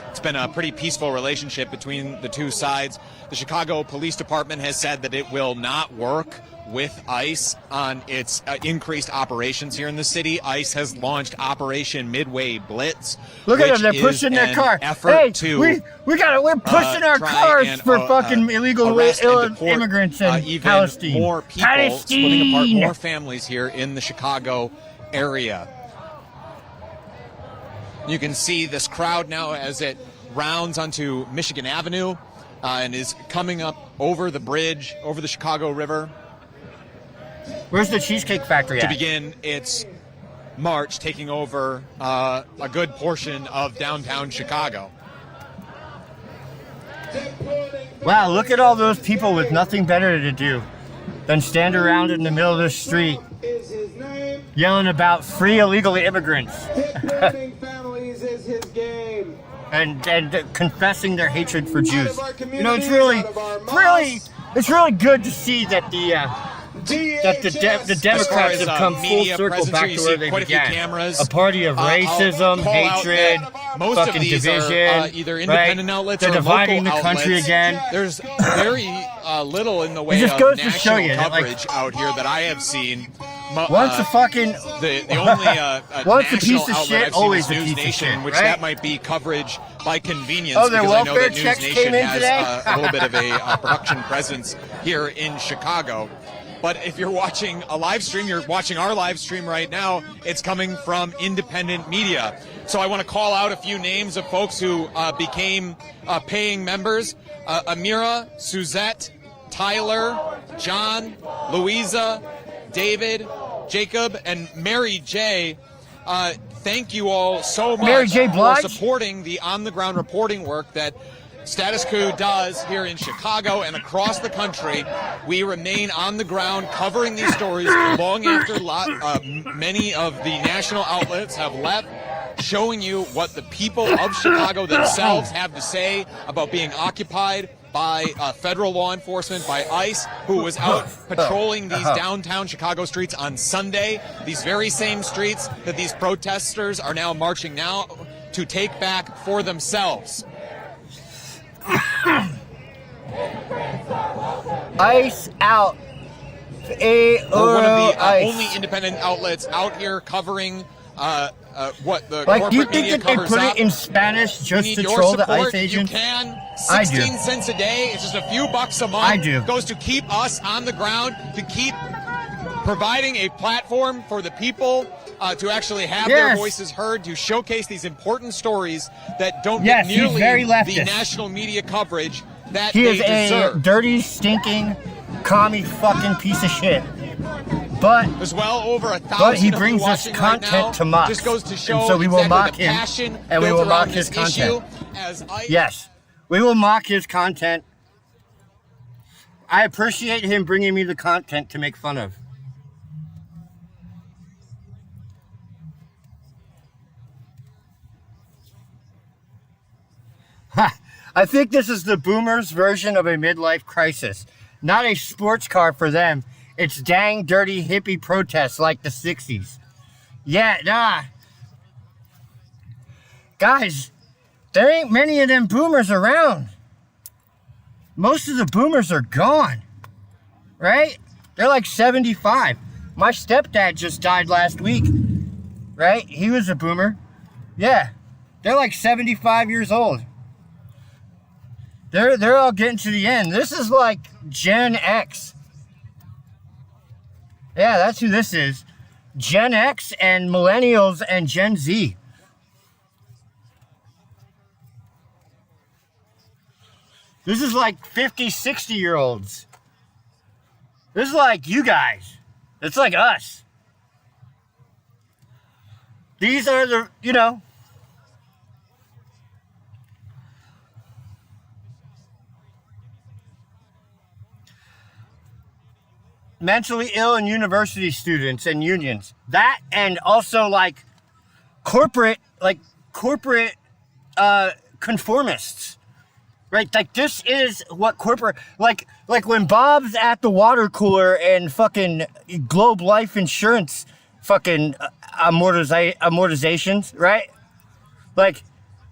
It's been a pretty peaceful relationship between the two sides. The Chicago Police Department has said that it will not work with ICE on its increased operations here in the city. ICE has launched Operation Midway Blitz. Look at them, they're pushing their car. Hey, we're pushing our cars for fucking illegal immigrants in even Palestine. More people, splitting apart more families here in the Chicago area. You can see this crowd now as it rounds onto Michigan Avenue and is coming up over the bridge, over the Chicago River. Where's the Cheesecake Factory to at? begin its march, taking over a good portion of downtown Chicago. Wow, look at all those people with nothing better to do than stand around in the middle of the street yelling about free illegal immigrants and confessing their hatred for Jews. You know, it's really good to see that the Democrats have come full circle back to where they began. A party of racism, hatred, fucking division. Either independent outlets They're or dividing the local country outlets. again. There's very little in the way just of goes to show national you that, coverage out here that I have seen. Once a fucking the only once a national piece of outlet shit, I've seen always is a News piece of Nation, shit, which right? that might be coverage by convenience. Oh, their because I know welfare that News checks Nation came in has today? a little bit of a production presence here in Chicago. But if you're watching a live stream, you're watching our live stream right now, it's coming from independent media. So I want to call out a few names of folks who became paying members. Amira, Suzette, Tyler, John, Louisa, David, Jacob, and Mary J. Thank you all so much Mary J. for Blige? supporting the on-the-ground reporting work that Status Quo does here in Chicago and across the country. We remain on the ground covering these stories long after many of the national outlets have left, showing you what the people of Chicago themselves have to say about being occupied by federal law enforcement, by ICE, who was out patrolling these downtown Chicago streets on Sunday. These very same streets that these protesters are now marching now to take back for themselves. ICE out. We're one of the only independent outlets out here covering what the corporate do you think media that they covers put up. it in Spanish just We to need your troll the support. ICE agents? You can. I do. 16 cents a day. It's just a few bucks a month. I do. Goes to keep us on the ground, to keep providing a platform for the people to actually have their voices heard, to showcase these important stories that don't get nearly very the leftist. national media coverage that He they is a deserve. dirty, stinking, commie fucking piece of shit. But There's well over 1,000 But he of you brings us watching content right now. to mock. Just goes to show And so we will exactly mock the him, passion and we built will mock around his this content. issue as I yes, we will mock his content. I appreciate him bringing me the content to make fun of. I think this is the boomers' version of a midlife crisis. Not a sports car for them. It's dang dirty hippie protests like the 60s. Yeah, nah. Guys, there ain't many of them boomers around. Most of the boomers are gone. Right? They're like 75. My stepdad just died last week. Right? He was a boomer. Yeah. They're like 75 years old. They're all getting to the end. This is like Gen X. Yeah, that's who this is. Gen X and Millennials and Gen Z. This is like 50, 60-year-olds. This is like you guys. It's like us. These are the, you know, mentally ill and university students and unions. That, and also like corporate conformists. Right? Like this is what corporate, like when Bob's at the water cooler and fucking Globe Life Insurance fucking amortizations, right? Like,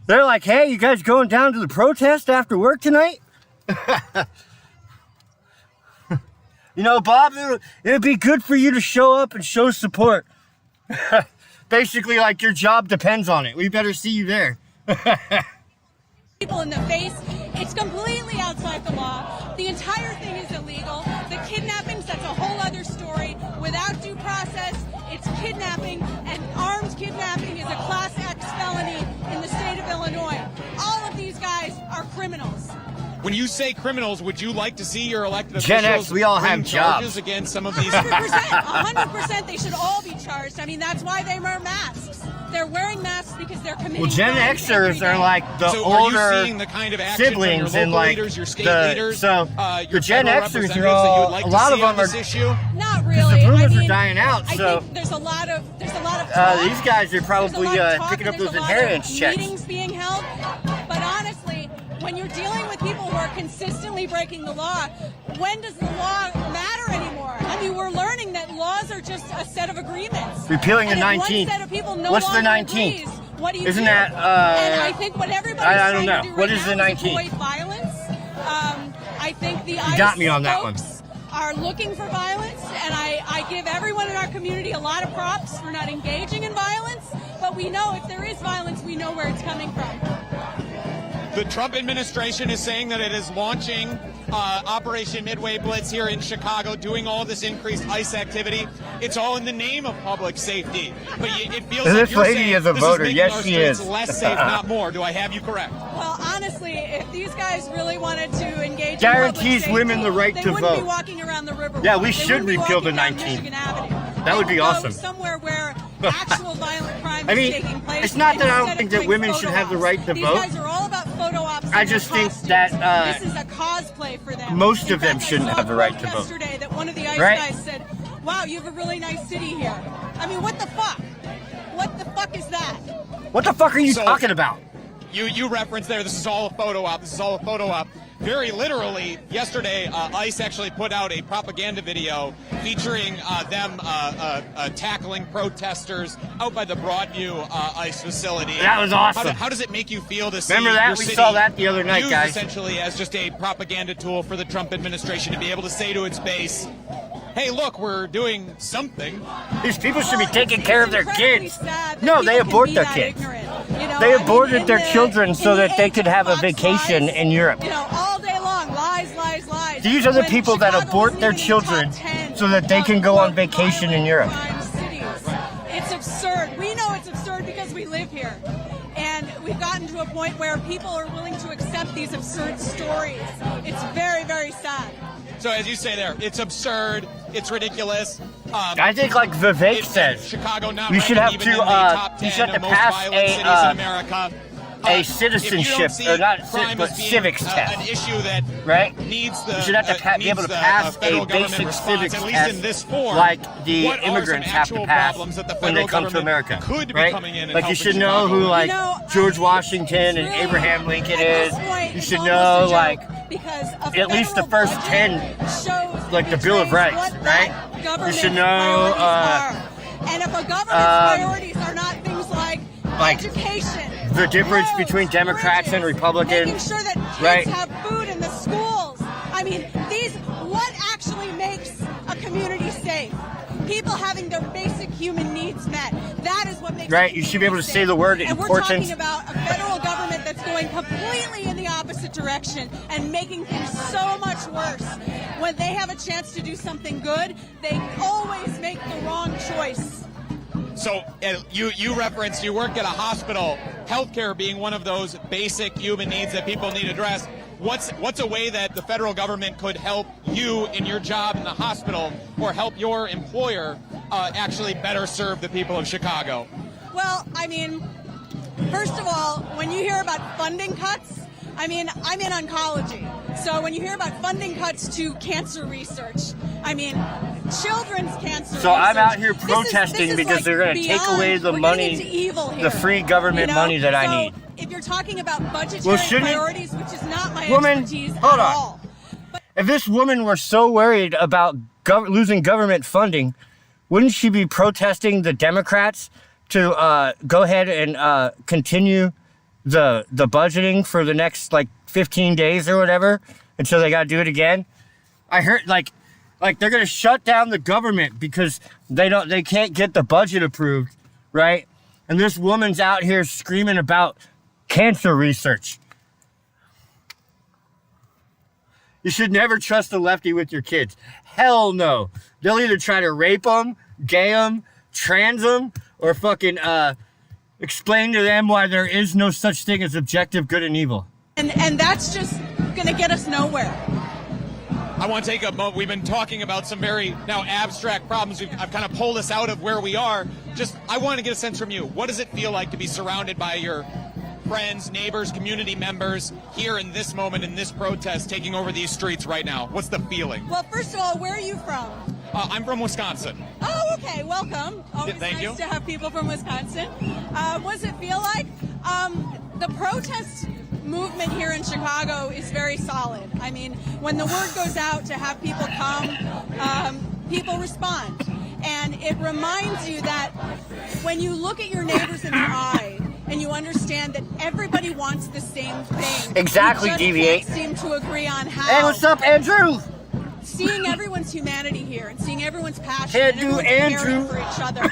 they're like, hey, you guys going down to the protest after work tonight? You know, Bob, it'd be good for you to show up and show support. Basically, like your job depends on it. We better see you there. People in the face. It's completely outside the law. The entire thing is illegal. The kidnappings, that's a whole other story. Without due process, it's kidnapping, and armed kidnapping is a Class X felony in the state of Illinois. All of these guys are criminals. When you say criminals, would you like to see your elected Gen officials X, we all bring have charges jobs. against some of these? 100%, they should all be charged. I mean, that's why they wear masks. They're wearing masks because they're committing Well, Gen crimes every Xers day. are like the So are older you seeing the kind of action siblings from your and local like leaders, your state the leaders, so your the Gen federal Xers representatives are that you all would like a to lot see of them on this are issue? Not because really. the boomers I mean, are dying out. I So think there's a lot of talk. these guys are There's a probably lot of talk, picking up and there's those a lot of inheritance checks. meetings being held. But honestly, when you're dealing with people who are consistently breaking the law, when does the law matter anymore? I mean, we're learning that laws are just a set of agreements. Repealing the And if 19th. One set of people no What's the longer 19th? agrees, what do you Isn't do? that, and I think what everybody's I don't trying know. to do What right is now the is 19th? avoid violence. I think the ICE got me on that one. folks are looking for violence, and I give everyone in our community a lot of props for not engaging in violence, but we know if there is violence, we know where it's coming from. The Trump administration is saying that it is launching Operation Midway Blitz here in Chicago, doing all this increased ICE activity. It's all in the name of public safety. But it feels like This you're lady saying is a this voter. is making Yes, our she streets is. less safe, not more. Do I have you correct? Well, honestly, if these guys really wanted to engage Guarantees in public safety, women the right they to wouldn't vote. be walking around the river. Yeah, we They should wouldn't be repeal the walking down 19th. Michigan Avenue. That would They be go awesome. Somewhere where actual violent crime I is mean, taking place. it's not that I don't instead of think that doing women photo should have the ops. right to These vote. guys are all about photo ops. I and just their think costumes. that, this is a cosplay for them. most In of them fact, I shouldn't saw have the a right quote to vote. Yesterday, that one of the ICE Right? guys said, "Wow, you have a really nice city here." I mean, what the fuck? What the fuck is that? What the fuck are you So- talking about? You referenced there, this is all a photo op. This is all a photo op. very literally, yesterday, ICE actually put out a propaganda video featuring them tackling protesters out by the Broadview ICE facility. That was awesome. How does it make you feel to see Remember that? your We city saw that the other night, used guys. essentially as just a propaganda tool for the Trump administration to be able to say to its base, hey, look, we're doing something. These people should be taking care of their kids. No, they abort their kids. They aborted their children so that they could have a vacation in Europe. You know, all day long, lies, lies, lies. These are the When people that Chicago abort wasn't their even in the children top 10 so that they can go on vacation in Europe. crime cities. It's absurd. We know it's absurd because we live here. And we've gotten to a point where people are willing to accept these absurd stories. It's very, very sad. So as you say there, it's absurd, it's ridiculous. I think, like Vivek says, Chicago not we should ranking have even to, in the top 10 you should have to most pass violent cities in America. a If citizenship, you don't see or not crime but as being, civics an test, issue that right? needs the You should have to be able to needs pass federal a government basic response, civics at least test in this form. like the What are some immigrants have to actual pass problems that the when they federal come to government America, could be right? coming in and Like you helping should know Chicago? who, like, You know, George Washington and really, Abraham Lincoln at this is. point, You it's should almost a know, joke like, because at least the first 10, like the Bill of Rights, right? You should know, and if a government's priorities are not things like education, the difference roads, between Democrats and bridges, Republicans, making sure that kids right? have food in the schools. I mean, what actually makes a community safe? People having their basic human needs met. That is what makes Right, you should be able to say the word and importance. we're talking about a federal government that's going completely in the opposite direction and making things so much worse. When they have a chance to do something good, they always make the wrong choice. So you referenced you work at a hospital, healthcare being one of those basic human needs that people need addressed. What's a way that the federal government could help you in your job in the hospital or help your employer actually better serve the people of Chicago? Well, I mean, first of all, when you hear about funding cuts, I mean, I'm in oncology. So when you hear about funding cuts to cancer research, I mean, children's cancer So research. I'm out here This is protesting because like they're going to take beyond- away the we're money, getting into evil the here, free government you know? money that I So need. if you're talking about budgetary Well, shouldn't it- priorities, which is not my Woman, expertise hold at on. all. If this woman were so worried about losing government funding, wouldn't she be protesting the Democrats to go ahead and continue the budgeting for the next, like, 15 days or whatever until they got to do it again? I heard, like they're going to shut down the government because they can't get the budget approved, right? And this woman's out here screaming about cancer research. You should never trust a lefty with your kids. Hell no. They'll either try to rape them, gay them, trans them, or fucking explain to them why there is no such thing as objective good and evil. And that's just going to get us nowhere. I want to take a moment. We've been talking about some very now abstract problems. I've kind of pulled us out of where we are. I want to get a sense from you. What does it feel like to be surrounded by your friends, neighbors, community members here in this moment, in this protest, taking over these streets right now? What's the feeling? Well, first of all, where are you from? I'm from Wisconsin. Oh, okay. Welcome. Always Thank nice you. to have people from Wisconsin. What does it feel like? The protest movement here in Chicago is very solid. I mean, when the word goes out to have people come, people respond. And it reminds you that when you look at your neighbors in the eye and you understand that everybody wants the same thing. Exactly, you just Deviate. can't seem to agree on how. Hey, what's up, Andrew? Seeing everyone's humanity here and seeing everyone's passion Hey, and everyone's Andrew. caring for each other.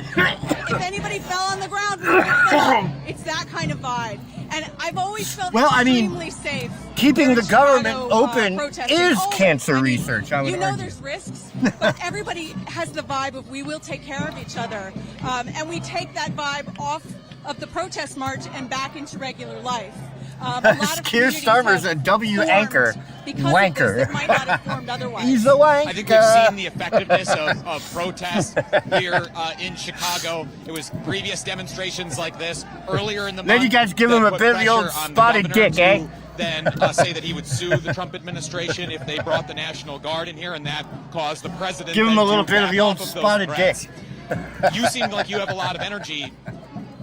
If anybody fell on the ground, we would pick them up. It's that kind of vibe. And I've always felt Well, I mean, extremely safe. keeping here the in Chicago, government open protesting. is Always. cancer I mean, research, I would You know argue. there's risks, but everybody has the vibe of we will take care of each other. And we take that vibe off of the protest march and back into regular life. A lot of Keir communities Starmer's have a W formed anchor. because of Wanker. this that might not have formed otherwise. He's a wanker. I think we've seen the effectiveness of protest here in Chicago. It was previous demonstrations like this earlier in the month. Then you guys give him that a put bit of the old pressure on the spotted governor dick, to eh? Then say that he would sue the Trump administration if they brought the National Guard in here, and that caused the president. Give him then a little to bit of back the old off of those spotted threats. dick. You seem like you have a lot of energy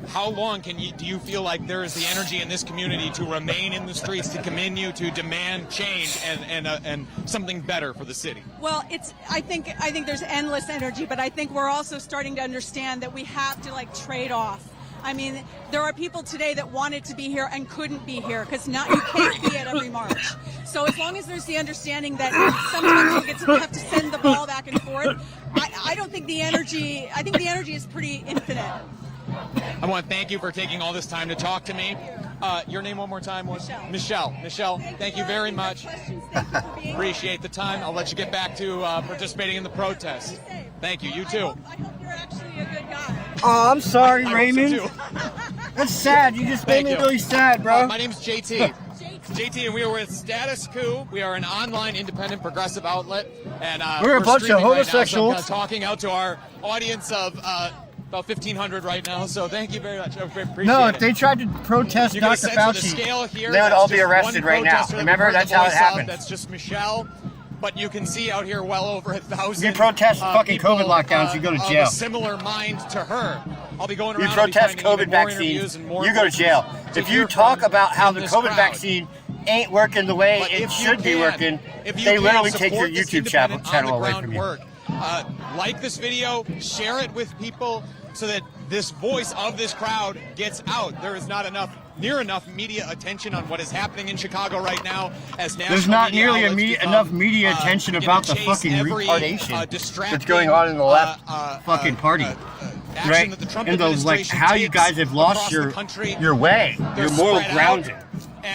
how long do you feel like there is the energy in this community to remain in the streets, to continue to demand change and something better for the city? Well, I think there's endless energy, but I think we're also starting to understand that we have to like trade off. I mean, there are people today that wanted to be here and couldn't be here because now you can't be at every march. So as long as there's the understanding that sometimes you have to send the ball back and forth, I don't think the energy. I think the energy is pretty infinite. I want to thank you for taking all this time to talk to me. Your name one more time was? Michelle. Michelle, thank you very much. Appreciate the time. I'll let you get back to participating in the protest. Thank you. You too. I hope you're actually a good guy. Oh, I'm sorry, I Raymond. hope so too. That's sad. You just made me really sad, bro. My name's JT. JT, and we are with Status Coup. We are an online independent progressive outlet, and we're a bunch of homosexuals. Right now, so I'm talking out to our audience of about 1,500 right now. So thank you very much. I appreciate No, it. if they tried to protest Dr. Fauci, they would all be arrested right now. Remember, that's how it happened. That's just Michelle. But you can see out here well over 1,000. You protest fucking people, COVID lockdowns, you go to jail. Of a similar mind to her. I'll be going around. You protest COVID vaccines, you go to jail. If you talk about how the COVID vaccine ain't working the way it should be working, they literally take your YouTube channel away from you. Like this video, share it with people so that this voice of this crowd gets out. There is not near enough media attention on what is happening in Chicago right now. As there's not nearly enough media attention about the fucking retardation that's going on in the left fucking party. Right? And those, like, how you guys have lost your way, your moral grounding.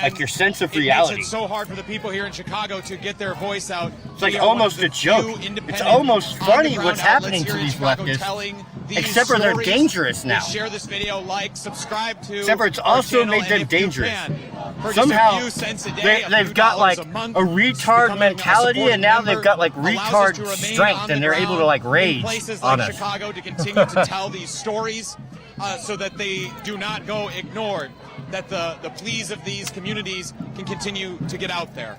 Like your sense of reality. It makes it so hard for the people here in Chicago to get their voice out. It's like almost a joke. It's almost funny what's happening to these leftists. Except for they're dangerous now. Share this video, like, subscribe to. Except for it's also made them dangerous. Somehow they've got like a retard mentality, and now they've got like retard strength, and they're able to like rage places on like us. Chicago to continue to tell these stories, so that they do not go ignored. That the pleas of these communities can continue to get out there.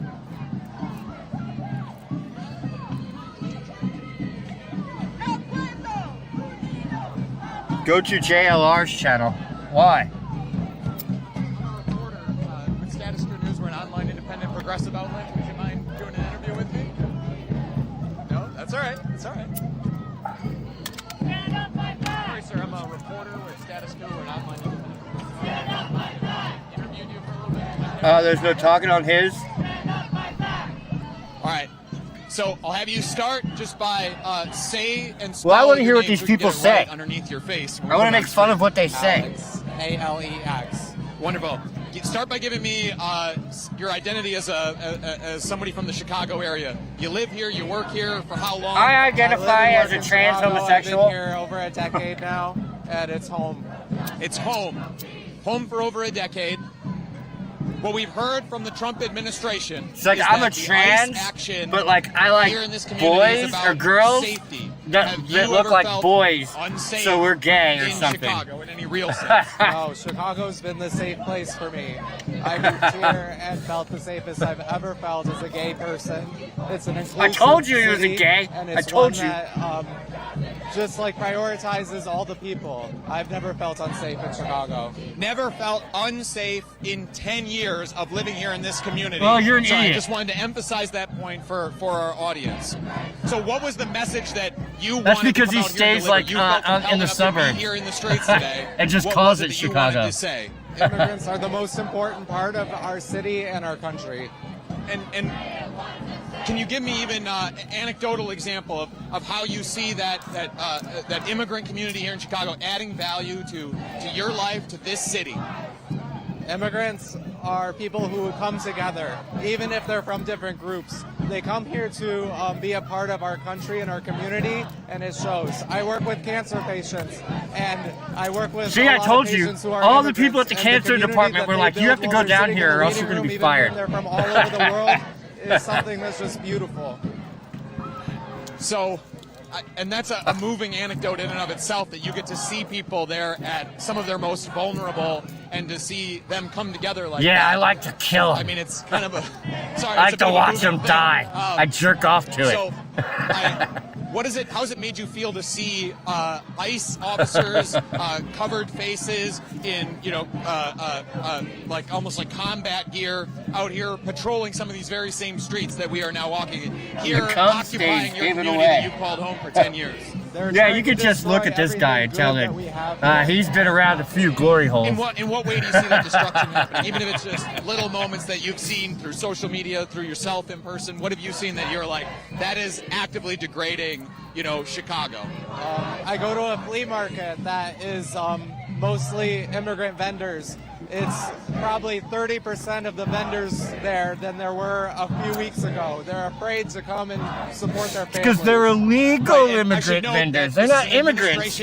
Go to JLR's channel. Why? With Status Coup News, we're an online independent progressive outlet. Would you mind doing an interview with me? No? That's all right. That's all right. Sorry, sir. I'm a reporter with Status Coup. We're an online independent. Interviewed you for a little bit. There's no talking on his. All right. So I'll have you start just by say and spell. Well, I want to hear your what name these so we can people get it say. right underneath your face. I want to make fun of what they say. Alex, A-L-E-X. Wonderful. Start by giving me your identity as somebody from the Chicago area. You live here, you work here, for how long? I identify as a trans homosexual. I've been here over a decade now, and it's home. It's home. Home for over a decade. What we've heard from the Trump administration it's like is I'm that a trans, action but like I like here in this community is boys about or girls safety. that look ever like felt boys, unsafe so we're gay or in something. Chicago in any real sense? No, Chicago's been the safe place for me. I moved here and felt the safest I've ever felt as a gay person. It's an inclusive I told you he was a city, gay. and I it's told one you. That, just like prioritizes all the people. I've never felt unsafe in Chicago. Never felt unsafe in 10 years of living here in this community. Well, you're an so idiot. I just wanted to emphasize that point for our audience. So what was the message that you That's wanted because to he come out here and stays deliver? like You felt in compelled the enough to be suburbs. here in the streets today. And just What calls was it that you wanted Chicago. to say? Immigrants are the most important part of our city and our country. And can you give me even an anecdotal example of how you see that immigrant community here in Chicago adding value to your life, to this city? Immigrants are people who come together, even if they're from different groups. They come here to be a part of our country and our community, and it shows. I work with cancer patients, and I work with See, a I lot told of you, patients who are all the people at the immigrants, and cancer community department that were they like, you build have to while go they're down sitting here in or the else you're waiting going to room, be even when fired. they're from all over the world is something that's just beautiful. So, and that's a moving anecdote in and of itself, that you get to see people there at some of their most vulnerable and to see them come together like that. Yeah, I like to kill I him. mean, it's kind of a... Sorry, I it's like a bit to of a watch moving him thing. die. I jerk off to it. So, how's it made you feel to see ICE officers, covered faces in, like almost like combat gear out here patrolling some of these very same streets that we are now walking in here, occupying your community that you called home for 10 years? Yeah, you could just look at this guy and tell him he's been around a few glory holes. In what way do you see that destruction happening? Even if it's just little moments that you've seen through social media, through yourself in person, what have you seen that you're like, that is actively degrading, Chicago? I go to a flea market that is mostly immigrant vendors. It's probably 30% of the vendors there than there were a few weeks ago. They're afraid to come and support their families. Because they're illegal immigrant vendors. They're not immigrants.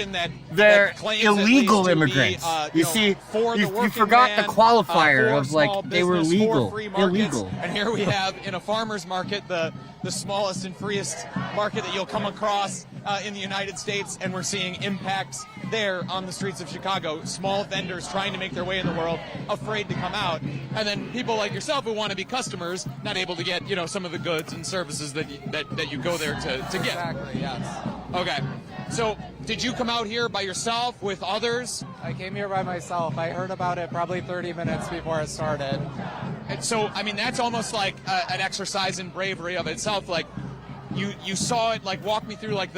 They're illegal immigrants. You see, you forgot the qualifier of like they were legal. Illegal. And here we have in a farmer's market the smallest and freest market that you'll come across in the United States, and we're seeing impacts there on the streets of Chicago. Small vendors trying to make their way in the world, afraid to come out, and then people like yourself who want to be customers, not able to get some of the goods and services that you go there to get. Exactly. Yes. Okay. So, did you come out here by yourself, with others? I came here by myself. I heard about it probably 30 minutes before it started. And so, I mean, that's almost like an exercise in bravery of itself. Like, you saw it. Like, walk me through like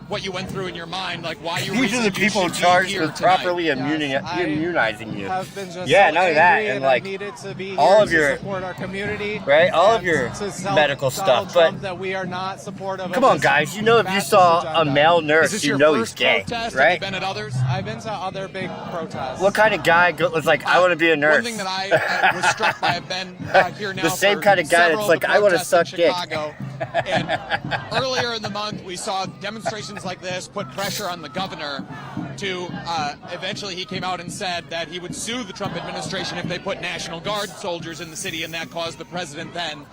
what you went through in your mind, like why you. These are the people charged with properly immunizing you. Have been just yeah, so none of that, and like needed to be all here of to your support our community, right, all of your medical stuff. But that we are not supportive. Come on, guys, if you saw a male nurse, you know he's gay, protest? right? Have you been at others? I've been to other big protests. What kind of guy was like, I want to be a nurse? One thing that I was struck by, I've been here now the same for kind of guy that's like, I want to suck dick. And earlier in the month, we saw demonstrations like this put pressure on the governor to eventually he came out and said that he would sue the Trump administration if they put National Guard soldiers in the city, and that caused the president then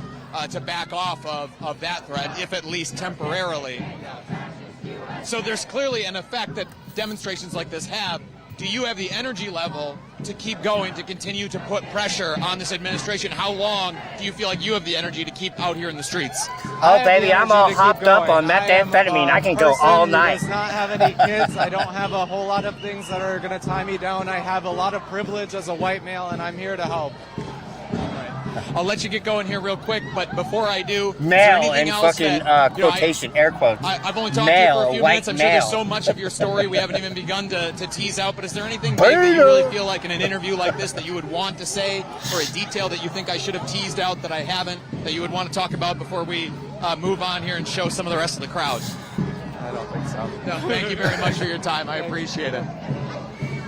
to back off of that threat, if at least temporarily. So there's clearly an effect that demonstrations like this have. Do you have the energy level to keep going, to continue to put pressure on this administration? How long do you feel like you have the energy to keep out here in the streets? Oh, baby, I'm all hopped up on methamphetamine. I can go all night. Who does not have any kids. I don't have a whole lot of things that are going to tie me down. I have a lot of privilege as a white male, and I'm here to help. I'll let you get going here real quick, but before I do, male and fucking quotation, air quotes. I've only talked to you for a few minutes. I'm sure there's so much of your story we haven't even begun to tease out, but is there anything Dave, that you really feel like in an interview like this that you would want to say, or a detail that you think I should have teased out that I haven't, that you would want to talk about before we move on here and show some of the rest of the crowd? I don't think so. No, thank you very much for your time. I appreciate it.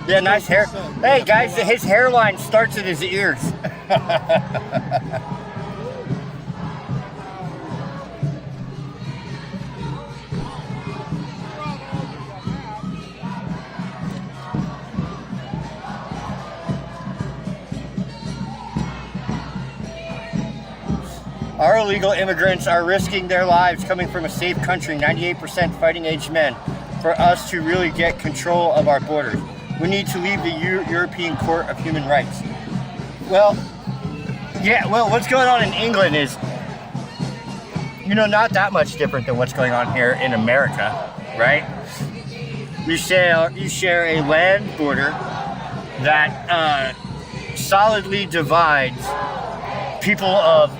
Yeah, nice hair. Hey, guys, his hairline starts at his ears. Our illegal immigrants are risking their lives coming from a safe country, 98% fighting-age men, for us to really get control of our borders. We need to leave the European Court of Human Rights. Well, what's going on in England is, not that much different than what's going on here in America, right? You share a land border that solidly divides people of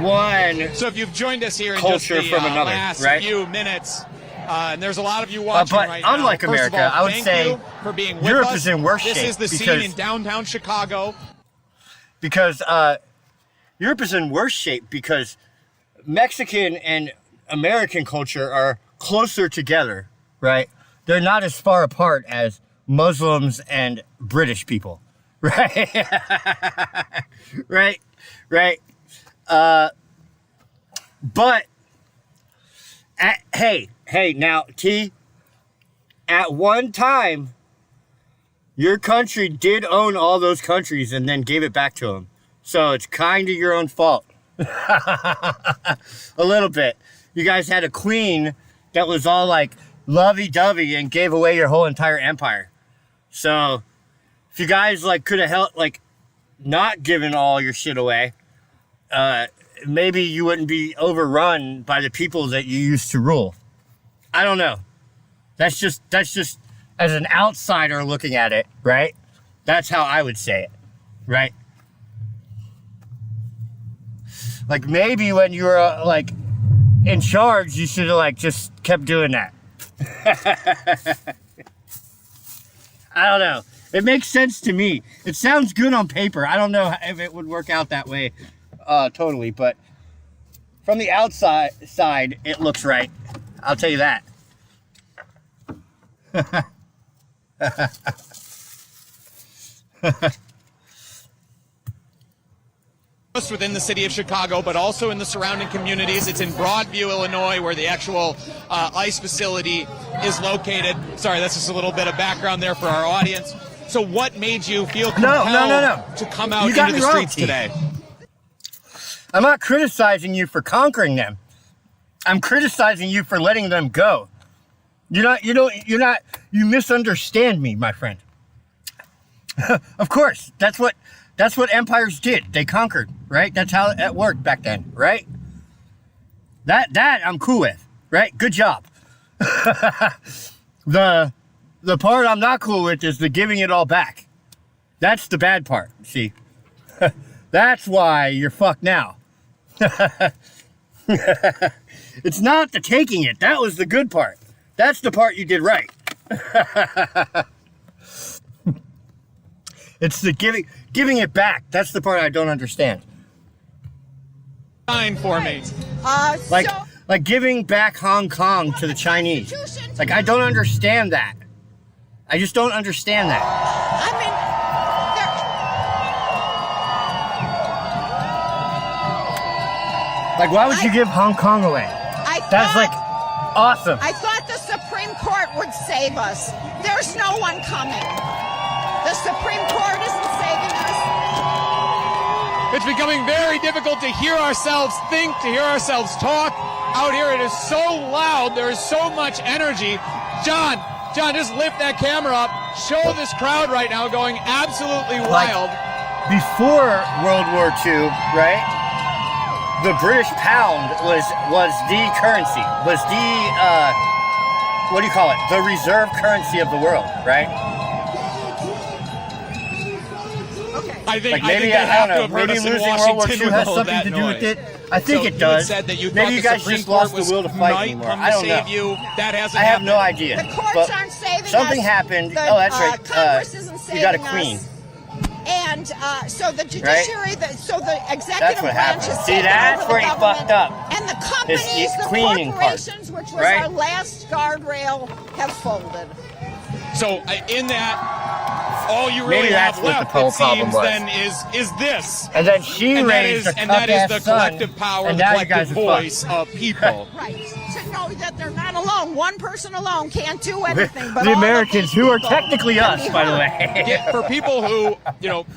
one So if you've joined us here in culture just the from another, last right? few minutes, and there's a lot of you watching but right now. unlike First America, of all, I would thank say you for being with Europe us. is in worse This shape is the scene because- in downtown Chicago. Because Europe is in worse shape because Mexican and American culture are closer together, right? They're not as far apart as Muslims and British people, right? right. But now, T, at one time, your country did own all those countries and then gave it back to them. So it's kind of your own fault. A little bit. You guys had a queen that was all like lovey-dovey and gave away your whole entire empire. So if you guys could have helped not given all your shit away, maybe you wouldn't be overrun by the people that you used to rule. I don't know. That's just as an outsider looking at it, right? That's how I would say it, right? Like maybe when you were like in charge, you should have like just kept doing that. I don't know. It makes sense to me. It sounds good on paper. I don't know if it would work out that way totally, but from the outside side, it looks right. I'll tell you that. Just within the city of Chicago, but also in the surrounding communities. It's in Broadview, Illinois, where the actual ICE facility is located. Sorry, that's just a little bit of background there for our audience. So what made you feel compelled to come out into the streets today? I'm not criticizing you for conquering them. I'm criticizing you for letting them go. You misunderstand me, my friend. Of course, that's what empires did. They conquered, right? That's how it worked back then, right? That I'm cool with, right? Good job. The part I'm not cool with is the giving it all back. That's the bad part, see? That's why you're fucked now. It's not the taking it. That was the good part. That's the part you did right. It's the giving it back. That's the part I don't understand. Fine for me. Like giving back Hong Kong to the Chinese. Like I don't understand that. I just don't understand that. I mean, like why would you give Hong Kong away? That's like awesome. I thought the Supreme Court would save us. There's no one coming. The Supreme Court isn't saving us. It's becoming very difficult to hear ourselves think, to hear ourselves talk. Out here it is so loud. There is so much energy. John, just lift that camera up. Show this crowd right now going absolutely wild. Like before World War II, right? The British pound was the currency, was the, what do you call it? The reserve currency of the world, right? I think maybe, I don't know, maybe losing World War II has something to do with it. I think it does. Maybe you guys just lost the will to fight anymore. I don't know. I have no idea. The courts aren't saving us. Something happened. Oh, that's right. Congress isn't saving you got a queen. us. And so the judiciary, so the executive that's what branch happened. is See, that's where he fucked up. And the companies, the corporations, which was our last guardrail, have folded. So in that, all you really have left, it seems, then is this. And then she raised a and that is the son, collective power, and the now collective voice of people. Right. To know that they're not alone. One person alone can't do anything. But the all Americans, the who are technically us, by the way. For people who,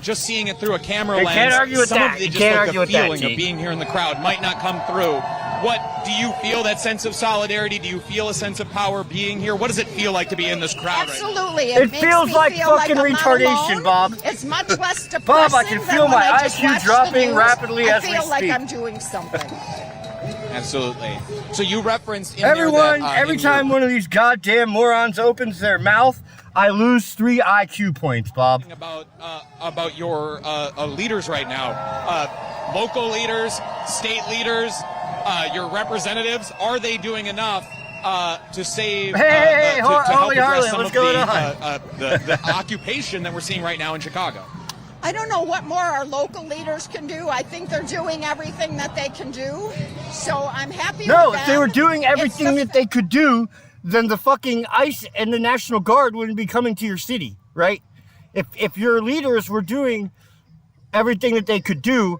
just seeing it through a camera lens, can't argue with some that. of the, You just can't like argue the with that, feeling G. of being here in the crowd might not come through. What do you feel, that sense of solidarity? Do you feel a sense of power being here? What does it feel like to be in this crowd? Absolutely. It feels like fucking retardation, Bob. It's much less depressing. Bob, I can feel my IQ dropping rapidly as we speak. I feel like I'm doing something. Absolutely. So you referenced in everyone, there that, every time one of these goddamn morons opens their mouth, I lose 3 IQ points, Bob. About your leaders right now, local leaders, state leaders, your representatives, are they doing enough to save, to help address some of the occupation that we're seeing right now in Chicago? I don't know what more our local leaders can do. I think they're doing everything that they can do. So I'm happy with them. No, if they were doing everything that they could do, then the fucking ICE and the National Guard wouldn't be coming to your city, right? If your leaders were doing everything that they could do,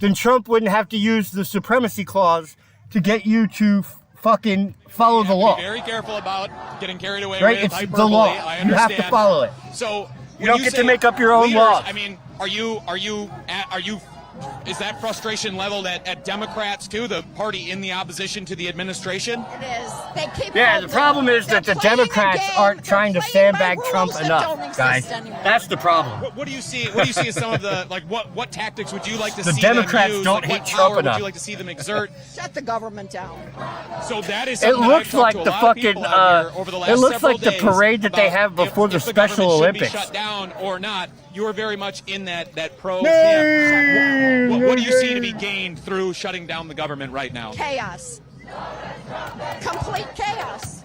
then Trump wouldn't have to use the supremacy clause to get you to fucking follow the law. Be very careful about getting carried away right? with It's hyperbole. the law. I You have to follow it. So you don't get to make up your own laws. I mean, are you is that frustration leveled at Democrats too, the party in the opposition to the administration? It is. They keep. Yeah, the problem is that the Democrats aren't trying to sandbag Trump enough, guys. That's the problem. What do you see? What do you see as some of the what tactics would you like to see The Democrats them use? don't Like, hate what Trump power enough. would you like to see them exert? Shut the government down. So that is. It something that looks I've talked like to a the lot of fucking. people out here over the last It looks several like the days parade that they about have before if the the Special government Olympics. should be shut down or not. You are very much in that pro camp. What do you see to be gained through shutting down the government right now? Chaos. Complete chaos.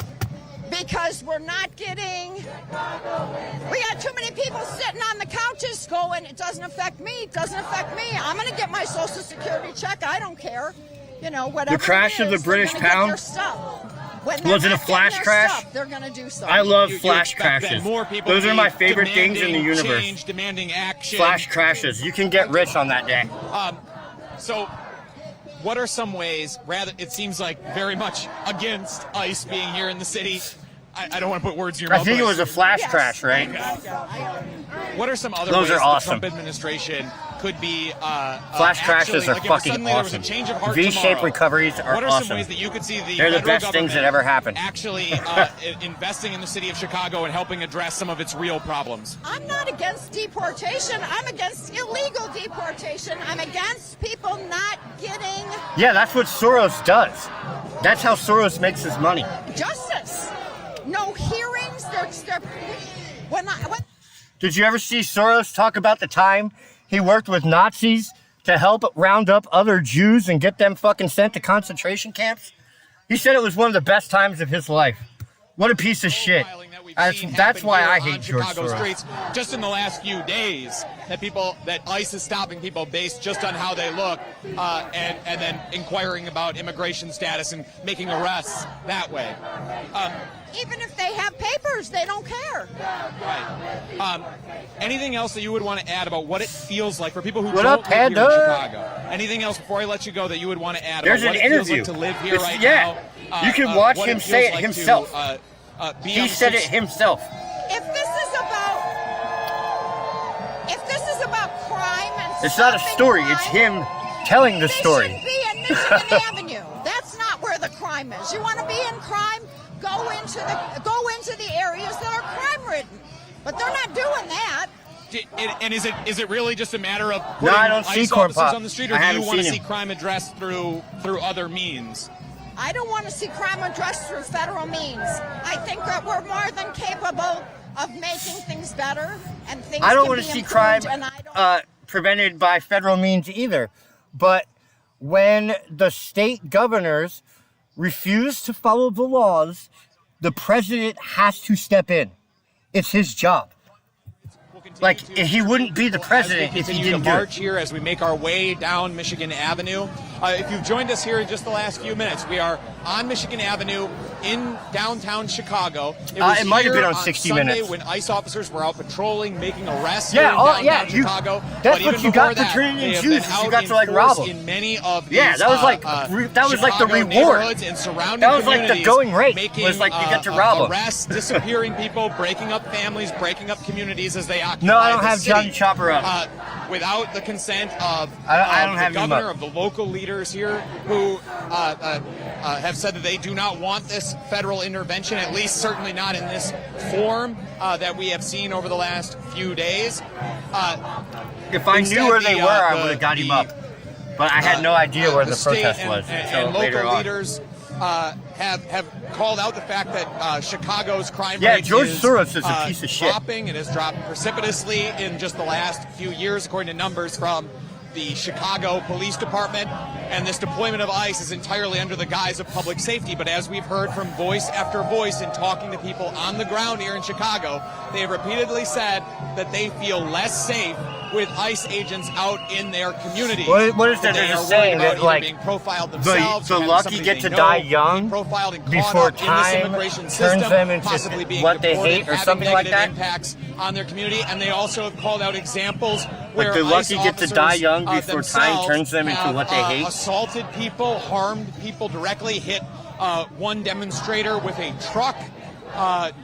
Because we're not getting. We got too many people sitting on the couches going, it doesn't affect me, it doesn't affect me. I'm going to get my Social Security check. I don't care. You know, whatever. The crash it of the is, British they're gonna get pound? their stuff. When they're Was it a not getting flash their crash? stuff, they're going to do something. I love You flash expect that crashes. more people Those are be my favorite things in the demanding universe. Change, demanding action. Flash crashes. You can get rich on that day. So, what are some ways? Rather, it seems like very much against ICE being here in the city. I don't want to put words in your mouth. I think it but was a flash crash, right? What are some other Those ways are awesome. the Trump administration could be flash crashes are like if fucking suddenly there was a awesome. change of heart V-shaped tomorrow, recoveries are what are some awesome. ways that you could see the They're the federal best things that government ever happened. actually investing in the city of Chicago and helping address some of its real problems? I'm not against deportation. I'm against illegal deportation. I'm against people not getting Yeah, that's what Soros does. That's how Soros makes his money. justice. No hearings. Did you ever see Soros talk about the time he worked with Nazis to help round up other Jews and get them fucking sent to concentration camps? He said it was one of the best times of his life. What a piece of shit. That's why I hate George Chicago Soros. streets just in the last few days that ICE is stopping people based just on how they look and then inquiring about immigration status and making arrests that way. Even if they have papers, they don't care. Right. Anything else that you would want to add about what it feels like for people who What don't up, live here in Panda? Chicago? Anything else before I let you go that you would want to add There's about an what it feels interview. like to live here It's- right yeah. now? You can watch what him feels say it like himself. To, be He on said it streets. himself. If this is about crime and It's not a stopping story. crime, It's him telling the they story. should be in Michigan Avenue. That's not where the crime is. You want to be in crime? Go into the areas that are crime-ridden. But they're not doing that. And is it really just a matter of No, putting I don't see ICE corn officers pop. on the street, I or do you haven't want to seen see him. crime addressed through other means? I don't want to see crime addressed through federal means. I think that we're more than capable of making things better, and things I don't can want be to see improved, crime and I don't prevented by federal means either. But when the state governors refuse to follow the laws, the president has to step in. It's his job. Like, he wouldn't be the president if he Continue didn't to do march it. here as we make our way down Michigan Avenue. If you've joined us here in just the last few minutes, we are on Michigan Avenue in downtown Chicago. It might have been here on 60 Sunday Minutes. when ICE officers were out patrolling, making arrests Yeah, here in oh, downtown yeah, Chicago. that's But what even you before got for that, turning in they have shoes, been is you out got in to, like, force rob 'em. in many of these, Yeah, that was like that was like the Chicago reward. neighborhoods and surrounding That was like the communities, going rate. making, Was like you get to rob 'em. arrests, disappearing people, breaking up families, breaking up communities as they occupy No, I don't the have city, Johnny Chopper up. without the consent of I don't the have him governor, up. of the local leaders here, who have said that they do not want this federal intervention, at least certainly not in this form that we have seen over the last few days. If I Instead, knew where they the, were, I the- would have got him the, up. But I had no idea where the state protest was until and later local on. leaders have called out the fact that Chicago's crime Yeah, rate George is, Soros is a piece of shit. dropping. It has dropped precipitously in just the last few years, according to numbers from the Chicago Police Department. And this deployment of ICE is entirely under the guise of public safety. But as we've heard from voice after voice in talking to people on the ground here in Chicago, they have repeatedly said that they feel less safe with ICE agents out in their communities. What is that They they're are just worried saying? about That, either like, being profiled themselves, the or having lucky somebody get they to know die being young profiled and caught before up in this time immigration turns system, them into possibly being what they deported, hate or having something like negative that? impacts on their community. And they also have called out examples where the ICE lucky get to die officers, young before time themselves turns them into have, what they hate. assaulted people, harmed people directly, hit one demonstrator with a truck.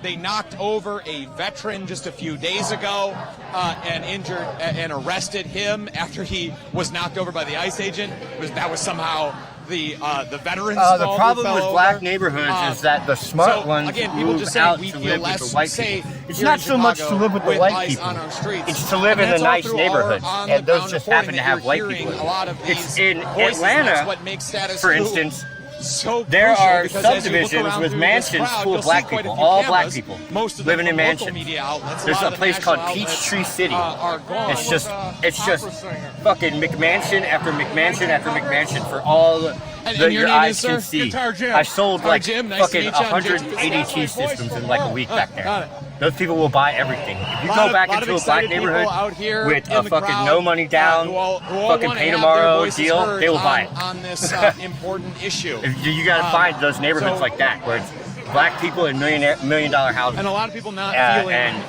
They knocked over a veteran just a few days ago and injured and arrested him after he was knocked over by the ICE agent. That was somehow the veterans. The problem with black neighborhoods is that the smart ones again, people move just say out we to feel live with less the white safe people. It's here not in so much to Chicago live with the with white ICE people. on our streets. It's to live in And the that's all nice through neighborhoods, our and those on-the-ground just reporting happen to that have you're white hearing people. a lot of It's these in voices, and Atlanta, that's what makes status for quo instance. so There crucial, are because as you look subdivisions around with through this mansions crowd, full you'll of black see quite a people, few all cameras. black people Most of living them in from local mansions. media outlets. There's lot a of the place called national outlets, Peachtree City. are gone. It's just fucking McMansion after McMansion after McMansion for all that your your name eyes is, can sir? see. Guitar Jim. I sold Guitar like Jim, nice to fucking meet you. I'm Jim. 100 ADT systems in like a week back got there. it. Those people will buy everything. If you Lot go of- back lot of into a black excited people neighborhood out here with in a the fucking crowd, no money down, who all fucking wanna pay have tomorrow their voices deal, heard they will buy it. on this important issue. You got to find those neighborhoods so- like that where it's black people in million dollar houses. And a lot of people not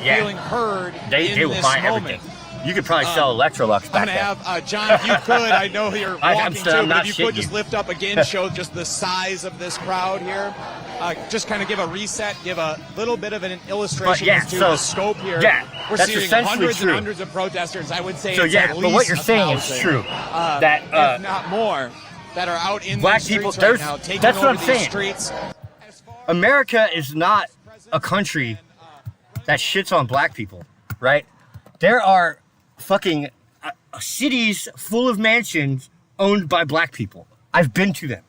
feeling heard They in will this buy moment. everything. You could probably sell Electrolux I'm back gonna there. have John, if you could. I know you're I'm walking still- too, I'm but not if you could shitting just you. lift up again, show just the size of this crowd here. Just kind of give a reset, give a little bit of an illustration yeah, as to so- the scope here. yeah, We're that's seeing essentially hundreds true. and hundreds of protesters. I would say So it's yeah, at but least what you're saying 1,000, is true. That if not more, that are out in black these people, streets right there's now, taking that's over what I'm these saying. streets. America is not a country that shits on black people, right? There are fucking cities full of mansions owned by black people. I've been to them,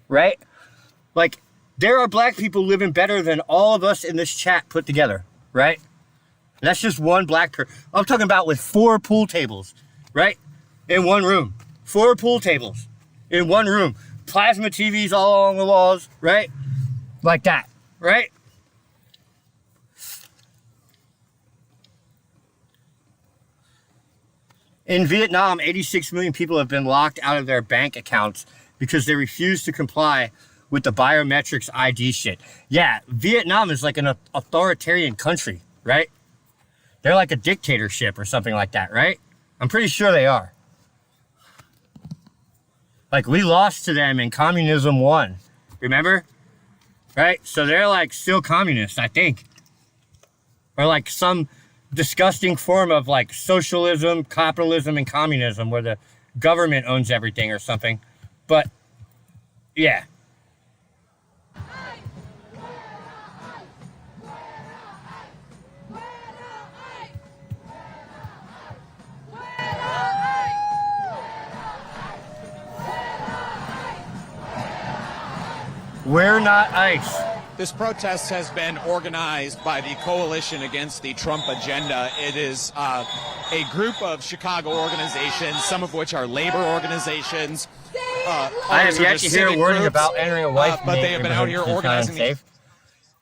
right? Like, there are black people living better than all of us in this chat put together, right? And that's just one black person. I'm talking about with 4 pool tables, right? In one room. 4 pool tables in one room. Plasma TVs all along the walls, right? Like that, right? In Vietnam, 86 million people have been locked out of their bank accounts because they refuse to comply with the biometrics ID shit. Yeah, Vietnam is like an authoritarian country, right? They're like a dictatorship or something like that, right? I'm pretty sure they are. Like, we lost to them and communism won. Remember? Right? So they're like still communist, I think. Or like some disgusting form of like socialism, capitalism, and communism where the government owns everything or something. But yeah. We're not ICE. This protest has been organized by the Coalition Against the Trump Agenda. It is a group of Chicago organizations, some of which are labor organizations. I have yet to hear a warning about entering a white but they have been out here organizing. Safe.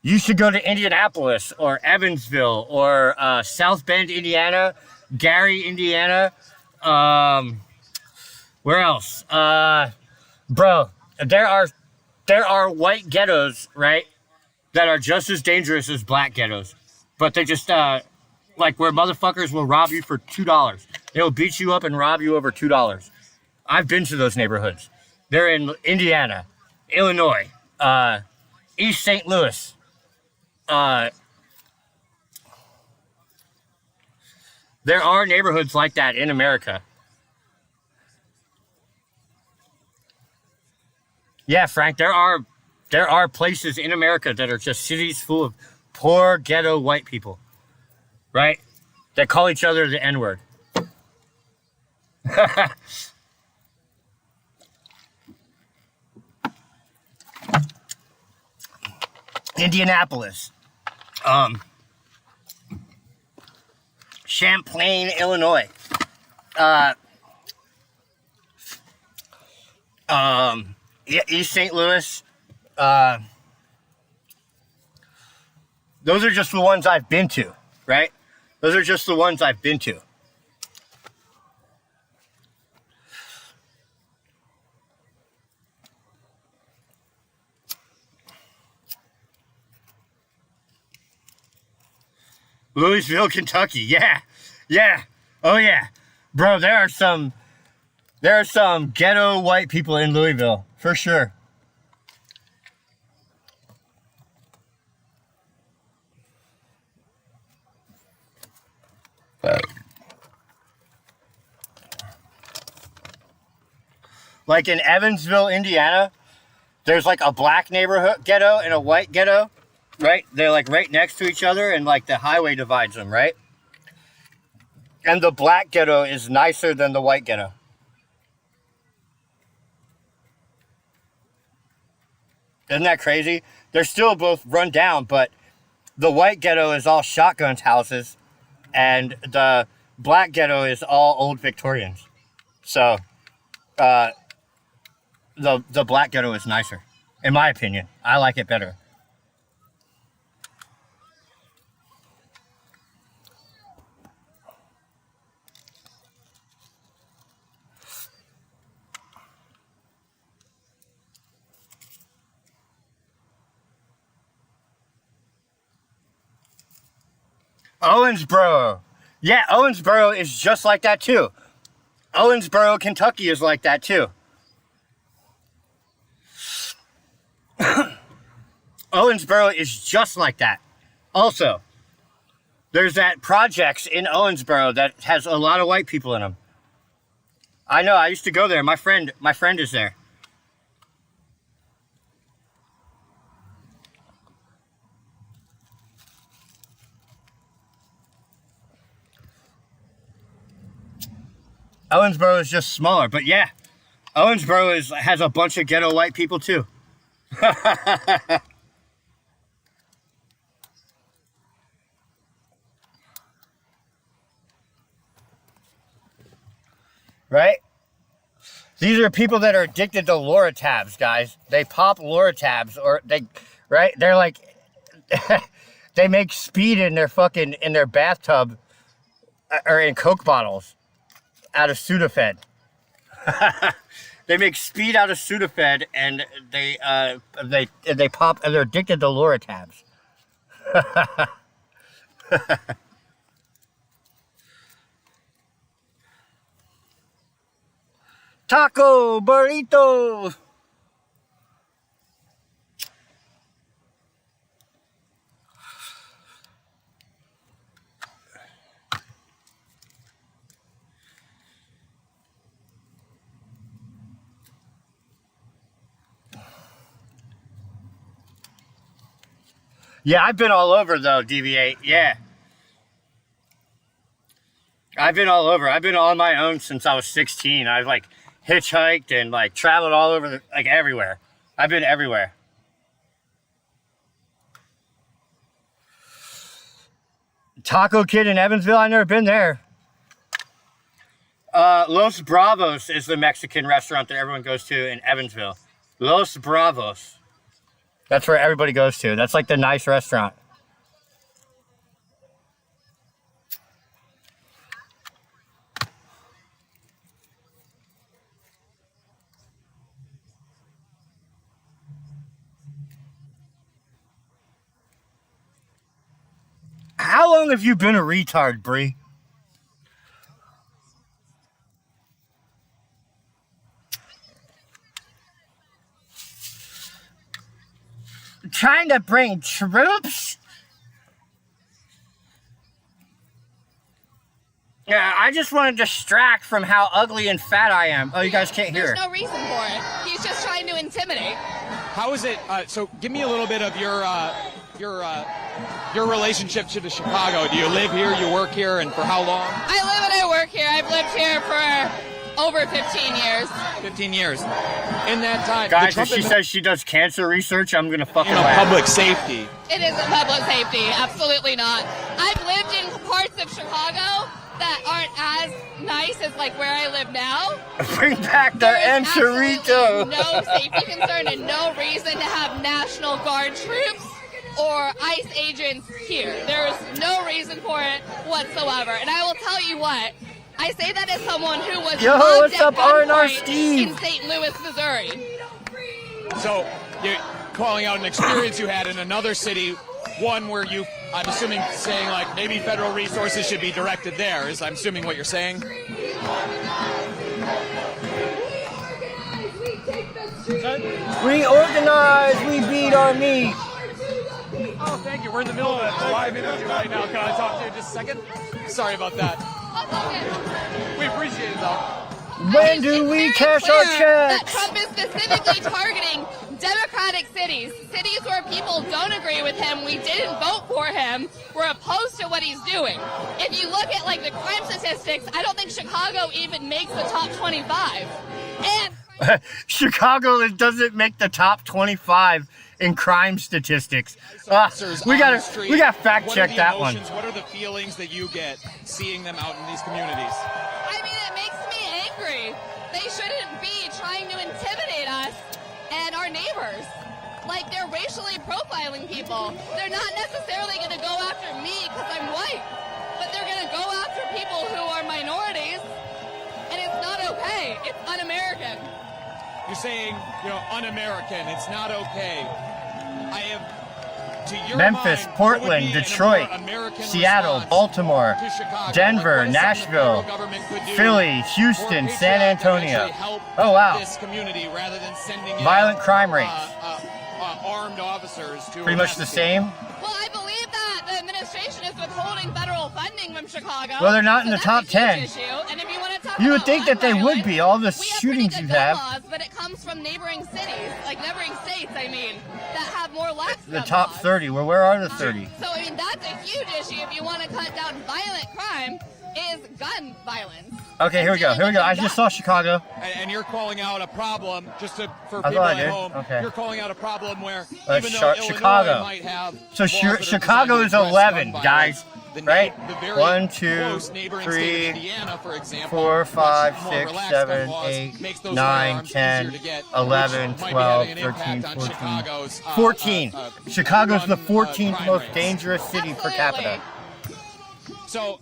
You should go to Indianapolis or Evansville or South Bend, Indiana, Gary, Indiana. Where else? Bro, there are white ghettos, right, that are just as dangerous as black ghettos. But they just, like, where motherfuckers will rob you for $2. They'll beat you up and rob you over $2. I've been to those neighborhoods. They're in Indiana, Illinois, East St. Louis. There are neighborhoods like that in America. Yeah, Frank, there are places in America that are just cities full of poor ghetto white people, right? That call each other the N-word. Indianapolis, Champlain, Illinois, East St. Louis. Those are just the ones I've been to, right? Those are just the ones I've been to. Louisville, Kentucky. Yeah. Yeah. Oh yeah. Bro, there are some ghetto white people in Louisville, for sure. Like in Evansville, Indiana, there's like a black neighborhood ghetto and a white ghetto, right? They're like right next to each other, and like the highway divides them, right? And the black ghetto is nicer than the white ghetto. Isn't that crazy? They're still both run down, but the white ghetto is all shotgun houses, and the black ghetto is all old Victorians. So, the black ghetto is nicer, in my opinion. I like it better. Owensboro. Yeah, Owensboro is just like that too. Owensboro, Kentucky is like that too. Owensboro is just like that. Also, there's that projects in Owensboro that has a lot of white people in them. I know, I used to go there. My friend is there. Owensboro is just smaller, but yeah, Owensboro has a bunch of ghetto white people too. Right? These are people that are addicted to Loratabs, guys. They pop Loratabs, or right? They're like, they make speed in their bathtub, or in Coke bottles, out of Sudafed. They make speed out of Sudafed, and they pop, and they're addicted to Loratabs. Taco burrito. Yeah, I've been all over though, DV8. Yeah. I've been all over. I've been on my own since I was 16. I've like hitchhiked and like traveled all over, like everywhere. I've been everywhere. Taco Kid in Evansville? I've never been there. Los Bravos is the Mexican restaurant that everyone goes to in Evansville. Los Bravos. That's where everybody goes to. That's like the nice restaurant. How long have you been a retard, Bree? Trying to bring troops? Yeah, I just want to distract from how ugly and fat I am. Oh, you guys can't hear. There's no reason for it. He's just trying to intimidate. How is it? So, give me a little bit of your relationship to Chicago. Do you live here? You work here, and for how long? I live and I work here. I've lived here for over 15 years. 15 years. In that time, guys, if she says she does cancer research, I'm gonna fucking laugh. Public safety. It isn't public safety. Absolutely not. I've lived in parts of Chicago that aren't as nice as like where I live now. Bring back the Enchilito. No safety concern and no reason to have National Guard troops or ICE agents here. There's no reason for it whatsoever. And I will tell you what, I say that as someone who was what's up, R&R Steve? in St. Louis, Missouri. So you're calling out an experience you had in another city, one where you, I'm assuming, saying like maybe federal resources should be directed there. Is I'm assuming what you're saying? We organize, we beat our meat. Oh, thank thank you. We're in the middle of a live interview right now. Can I talk to you just a second? Sorry about that. We appreciate it, though. When do we cash our That checks? Trump is specifically targeting Democratic cities where people don't agree with him. We didn't vote for him. We're opposed to what he's doing. If you look at like the crime statistics, I don't think Chicago even makes the top 25. And Chicago doesn't make the top 25 in crime statistics. We gotta fact check that one. What are the feelings that you get seeing them out in these communities? I mean, it makes me angry. They shouldn't be trying to intimidate us and our neighbors. Like, they're racially profiling people. They're not necessarily going to go after me because I'm white, but they're going to go after people who are minorities, and it's not okay. It's un-American. You're saying, un-American. It's not okay. I have, to your Memphis, mind, Portland, what would be Detroit, a more American Seattle, response Baltimore, to Chicago? Denver, What is something the Nashville, federal government could do Philly, more Houston, San patriotic and Antonio. actually help Oh, wow. this community rather than sending in, Violent crime rates. armed officers to Pretty much the arrest same. Well, I believe that the administration is withholding federal funding from Chicago. Well, they're not in the that's top a 10. huge issue. And if you want to talk You would about think that they gun would be, all the violence, we shootings have you pretty good gun have. laws, but it comes from neighboring cities, like neighboring states, that have more lax The gun top laws. 30. Well, where are the 30? So, I mean, that's a huge issue if you want to cut down violent crime, is gun violence. Okay, here we go. I just saw Chicago. And you're calling out a problem, for I people thought I at did. home, Okay. you're calling out a problem where even though Illinois Chicago. might have So laws that are Chicago designed is to address 11, gun guys. violence, Right? The very 1, 2, close neighboring state 3, of Indiana, for example, 4, 5, much more 6, relaxed 7, gun laws, 8, makes those 9, firearms 10, easier to get, 11, which might be 12, having an 13, impact on 14. Chicago's, 14. Chicago's the gun, 14th crime most rates. dangerous city per capita. So,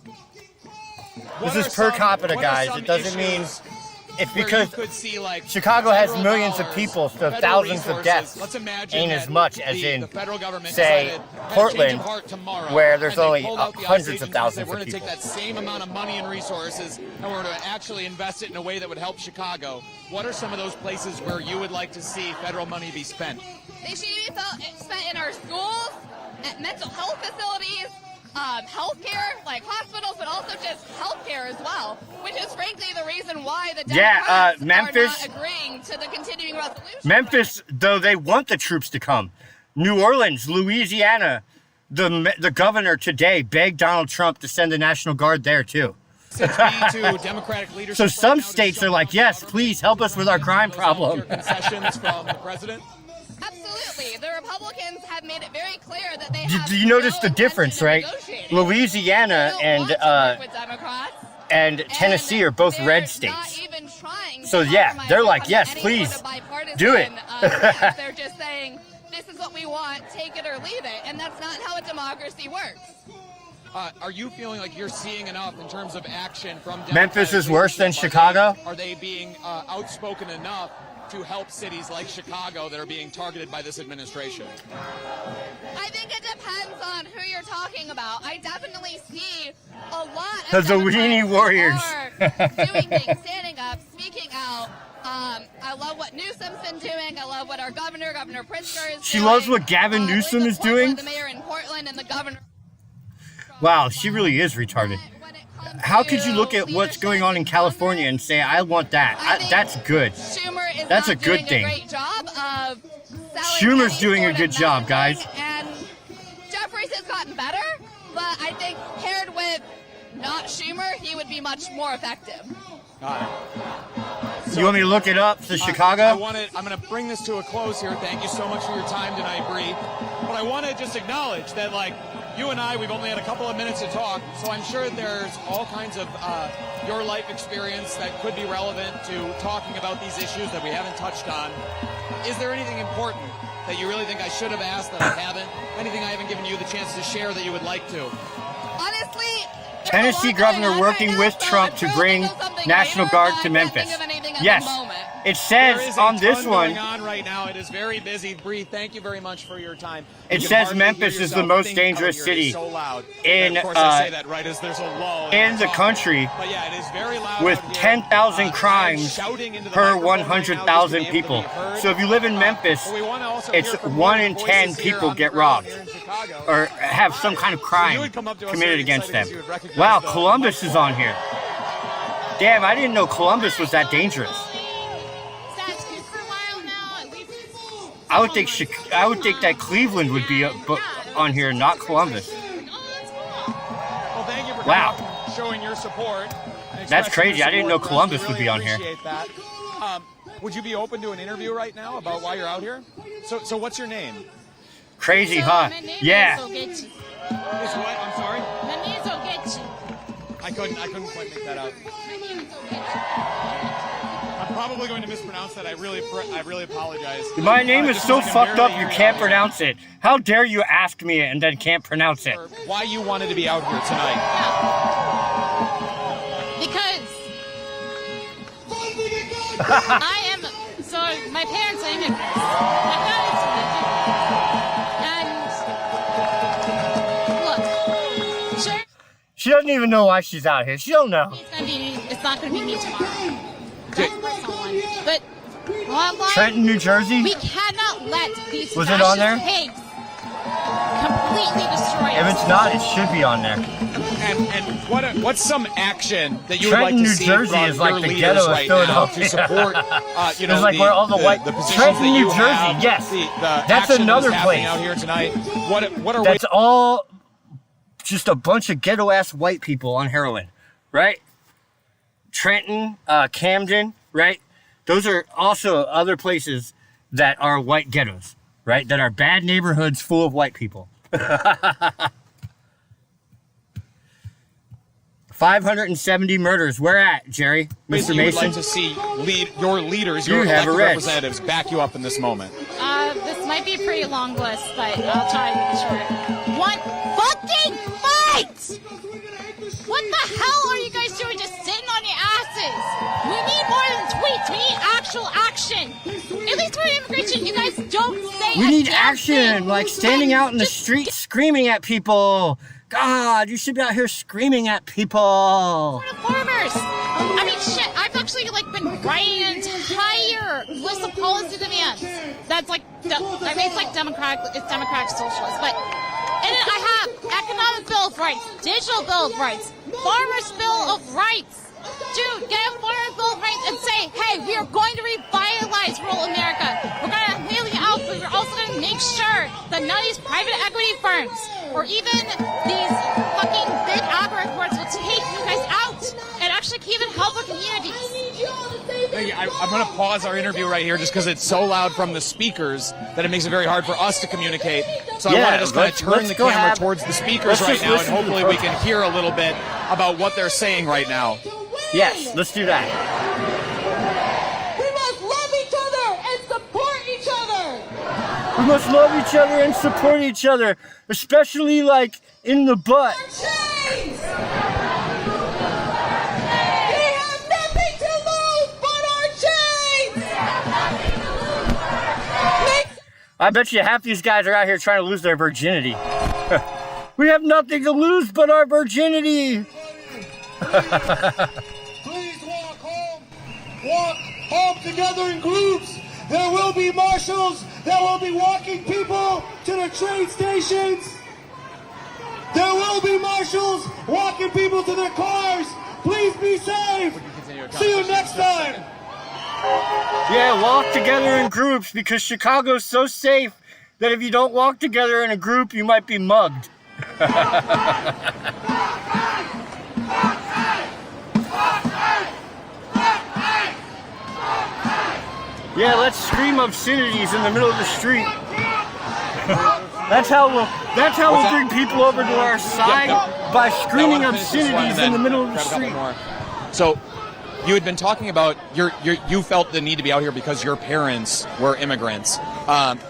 This is per capita, guys. It doesn't mean it's because Chicago has millions of people, so thousands of deaths ain't as much as in, say, Portland, where there's only hundreds of thousands We're of going to take people. that same amount of money and resources and we're going to actually invest it in a way that would help Chicago. What are some of those places where you would like to see federal money be spent? They should be spent in our schools, at mental health facilities, healthcare, like hospitals, but also just healthcare as well, which is frankly the reason why the Democrats Memphis, are not agreeing to the continuing resolution. Memphis, though, they want the troops to come. New Orleans, Louisiana, the governor today begged Donald Trump to send the National Guard there too. To Democratic leadership So some states are like, yes, please help us with our crime problem. Concessions from the president? Absolutely. The Republicans have made it very clear that they Do you notice the difference, right? Louisiana and Tennessee are both red states. So yeah, they're like, yes, please, do it. They're just saying, this is what we want, take it or leave it. And that's not how a democracy works. Are you feeling like you're seeing enough in terms of action from Memphis is worse than Chicago? Are they being outspoken enough to help cities like Chicago that are being targeted by this administration? I think it depends on who you're talking about. I definitely see a lot The of Weenie Democrats Warriors. who are doing things, standing up, speaking out. I love what Newsom's been doing. I love what our Governor Pritzker is She doing. loves what Gavin Newsom is doing? The mayor in Portland and the governor. Wow, she really is retarded. How could you look at what's going on in California and say, I want that? That's good. Schumer is That's a not good doing thing. a great job of Schumer's doing a good job, guys. And Jeffries has gotten better, but I think paired with not Schumer, he would be much more effective. You want me to look it up to Chicago? I'm going to bring this to a close here. Thank you so much for your time tonight, Bree. But I want to just acknowledge that, you and I, we've only had a couple of minutes to talk, so I'm sure there's all kinds of your life experience that could be relevant to talking about these issues that we haven't touched on. Is there anything important that you really think I should have asked that I haven't? Anything I haven't given you the chance to share that you would like to? Honestly, Tennessee governor working with Trump to bring National Guard to Memphis. At the Yes. moment. It There is says a on this ton one. going on right now. It is very busy. Bree, thank you very much for your time. It You can says hardly Memphis hear is the yourself most think out dangerous here. It city is so loud. in, And of course, I say that right as there's a lull in the country, But yeah, it is very loud with out here. 10,000 crimes Shouting into the per microphone right now just to 100,000 be able to people. be heard. So if you live in Memphis, But we want to also it's hear from 1 your in voices 10 here people on the get ground robbed here in Chicago. or have some kind of You crime would come up to us committed very against them. excited 'cause you would recognize Wow, the Columbus is on here. Damn, I didn't know Columbus was that dangerous. I would think that Cleveland would be on here, not Columbus. Well, thank you for Wow. coming up and showing your support. and That's expressing crazy. your I didn't support know for us. Columbus We would really be on here. appreciate that. Would you be open to an interview right now about why you're out here? So what's your name? Crazy, huh? Yeah. Is what? I'm sorry. My name's Ogechi. I couldn't quite make that out. I'm probably going to mispronounce that. I really apologize. My name is Just so like I'm fucked up barely you hearing can't out pronounce it. How dare you ask me it and then can't pronounce it? here. Why you wanted to be out here tonight? Because I am, so my parents are immigrants. My parents and look, sure, She doesn't even know why she's out here. She don't know. it's not gonna be me tomorrow. Someone. But bottom line, Trenton, New Jersey? we cannot let these Was it on fascist there? pigs completely destroy If us. it's not, it should be on there. And what's some action that you Trenton, would like New to see Jersey from is like your the leaders ghetto of right now Philadelphia. to support, you know, It's like where all the white- positions Trenton, that New you Jersey, have, yes. The That's action another that is happening place. out here tonight. What are That's all just a bunch of ghetto-ass white people on heroin, right? Trenton, Camden, right? Those are also other places that are white ghettos, right? That are bad neighborhoods full of white people. 570 murders. Where at, Jerry? ways Mr. you would Mason? like to see your leaders, You your have elected a red. representatives back you up in this moment? This might be a pretty long list, but I'll try to be short. One fucking fight! What the hell are you guys doing just sitting on your asses? We need more than tweets. We need actual action. At least for immigration, you guys don't say We a need damn action, thing. like standing out in the street screaming at people. God, you should be out here screaming at people. Farmers. I mean, shit. I've actually been writing an entire list of policy demands. That's I mean, it's like democratic socialist, but and then I have economic bill of rights, digital bill of rights, farmers bill of rights. Dude, get a farmers bill of rights and say, hey, we are going to revitalize rural America. We're going to mail you out, but we're also going to make sure that none of these private equity firms or even these fucking big agro reports will take you guys out and actually even help our communities. Thank you. I'm going to pause our interview right here just because it's so loud from the speakers that it makes it very hard for us to communicate. So I want to just kind of turn the camera towards the speakers right now, and hopefully we can hear a little bit about what they're saying right now. Yes, let's do that. We must love each other and support each other. We must love each other and support each other, especially like in the butt. Chains! We have nothing to lose but our chains! I bet you half these guys are out here trying to lose their virginity. We have nothing to lose but our virginity. Please walk home. Walk home together in groups. There will be marshals. There will be walking people to the train stations. There will be marshals walking people to their cars. Please be safe. See you next time. Yeah, walk together in groups because Chicago's so safe that if you don't walk together in a group, you might be mugged. Yeah, let's scream obscenities in the middle of the street. That's how we'll bring people over to our side by screaming obscenities in the middle of the street. So, you had been talking about you felt the need to be out here because your parents were immigrants.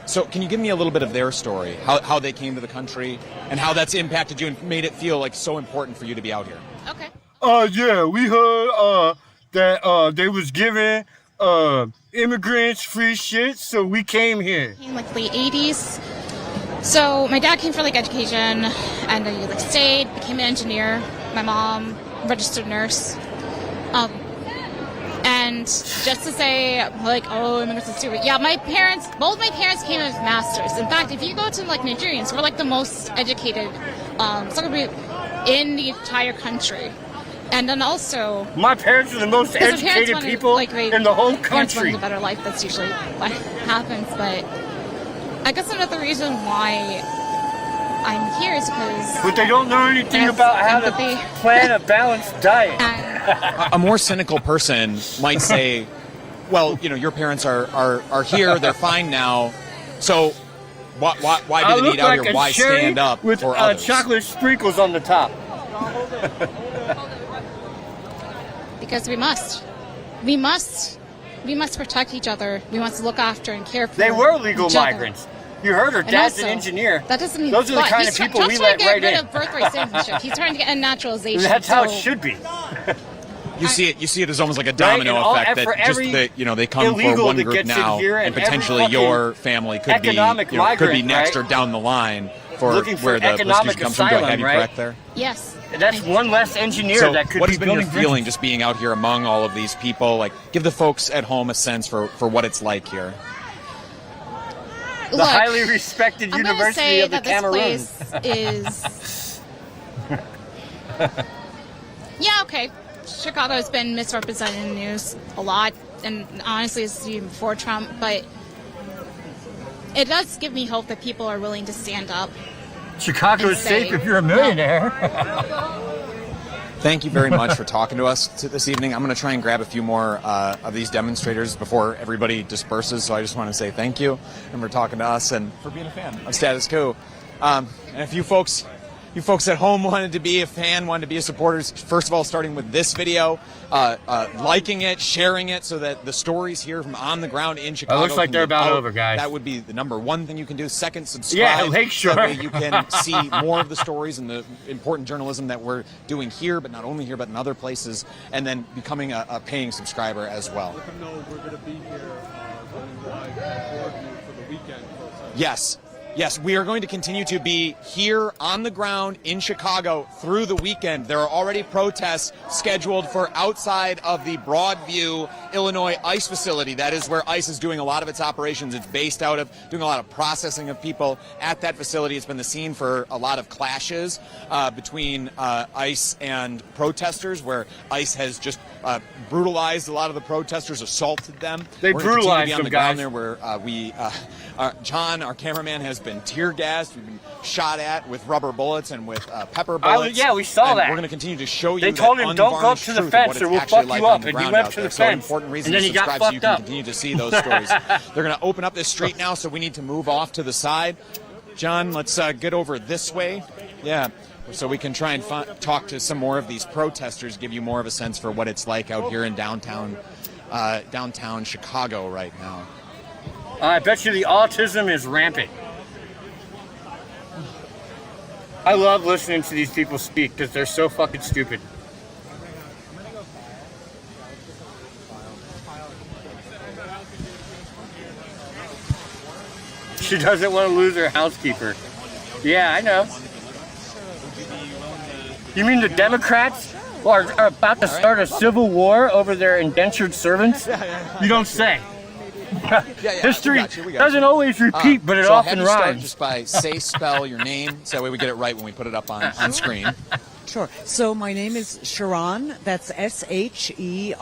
So, can you give me a little bit of their story, how they came to the country, and how that's impacted you and made it feel like so important for you to be out here? Okay. Yeah, we heard that they was giving immigrants, free shit, so we came here. In like late 80s. So my dad came for like education, and he like stayed, became an engineer. My mom, registered nurse. And just to say, like, oh, immigrants are stupid. Yeah, both my parents came as masters. In fact, if you go to like Nigerians, we're like the most educated soccer group in the entire country. And then also, my parents are the most educated people in the whole country. Parents want a better life. That's usually what happens. But I guess another reason why I'm here is because. But they don't know anything about how to plan a balanced diet. A more cynical person might say, "Well, you know, your parents are here. They're fine now. So why do they need out here? Why stand up with for others?" Chocolate sprinkles on the top. Because we must protect each other. We must look after and care for. They were legal migrants. You heard her dad's an engineer. That doesn't mean those are the kind of people we let right in. He's trying to get rid of birthright citizenship. He's trying to get a naturalization. That's how it should be. You see it as almost like a domino effect that just they come for one group now, and potentially your family could be next or down the line for where the persecution comes from. Do I have you correct there? Yes. That's one less engineer that could what be has been your building feeling just being out here among all of these people? Like, give the folks at home a sense for what it's like here. The highly respected University of the Cameroon. This place is. Yeah, okay. Chicago has been misrepresented in the news a lot, and honestly, it's even before Trump. But it does give me hope that people are willing to stand up. Chicago is safe if you're a millionaire. Thank you very much for talking to us this evening. I'm going to try and grab a few more of these demonstrators before everybody disperses. So I just want to say thank you and for talking to us and for being a fan of Status Quo. And if you folks at home wanted to be a fan, wanted to be a supporter, first of all, starting with this video, liking it, sharing it, so that the stories here from on the ground in Chicago. It looks like they're about over, guys. That would be the number one thing you can do. Second, subscribe. Yeah, make sure. That way you can see more of the stories and the important journalism that we're doing here, but not only here, but in other places, and then becoming a paying subscriber as well. Let them know we're going to be here going live for the weekend. Yes, we are going to continue to be here on the ground in Chicago through the weekend. There are already protests scheduled for outside of the Broadview, Illinois ICE facility. That is where ICE is doing a lot of its operations. It's based out of, doing a lot of processing of people at that facility. It's been the scene for a lot of clashes between ICE and protesters, where ICE has just brutalized a lot of the protesters, assaulted them. They brutalized on them, the ground there, where John, our cameraman, has been tear gassed. We've been shot at with rubber bullets and with pepper bullets. Yeah, we saw that. We're going to continue to show you. They told him, "Don't go up to the fence, or we'll fuck you up." And he went up to the fence, important reason and then to he got subscribe so you fucked can up. continue to see those stories. They're going to open up this street now, so we need to move off to the side. John, let's get over this way. Yeah. So we can try and talk to some more of these protesters, give you more of a sense for what it's like out here in downtown Chicago right now. I bet you the autism is rampant. I love listening to these people speak because they're so fucking stupid. She doesn't want to lose her housekeeper. Yeah, I know. You mean the Democrats are about to start a civil war over their indentured servants? You don't say. History doesn't always repeat, but it often rhymes. Start rhymes. just by spell your name, so that way we get it right when we put it up on screen. Sure. So my name is Sharon. That's Sheron.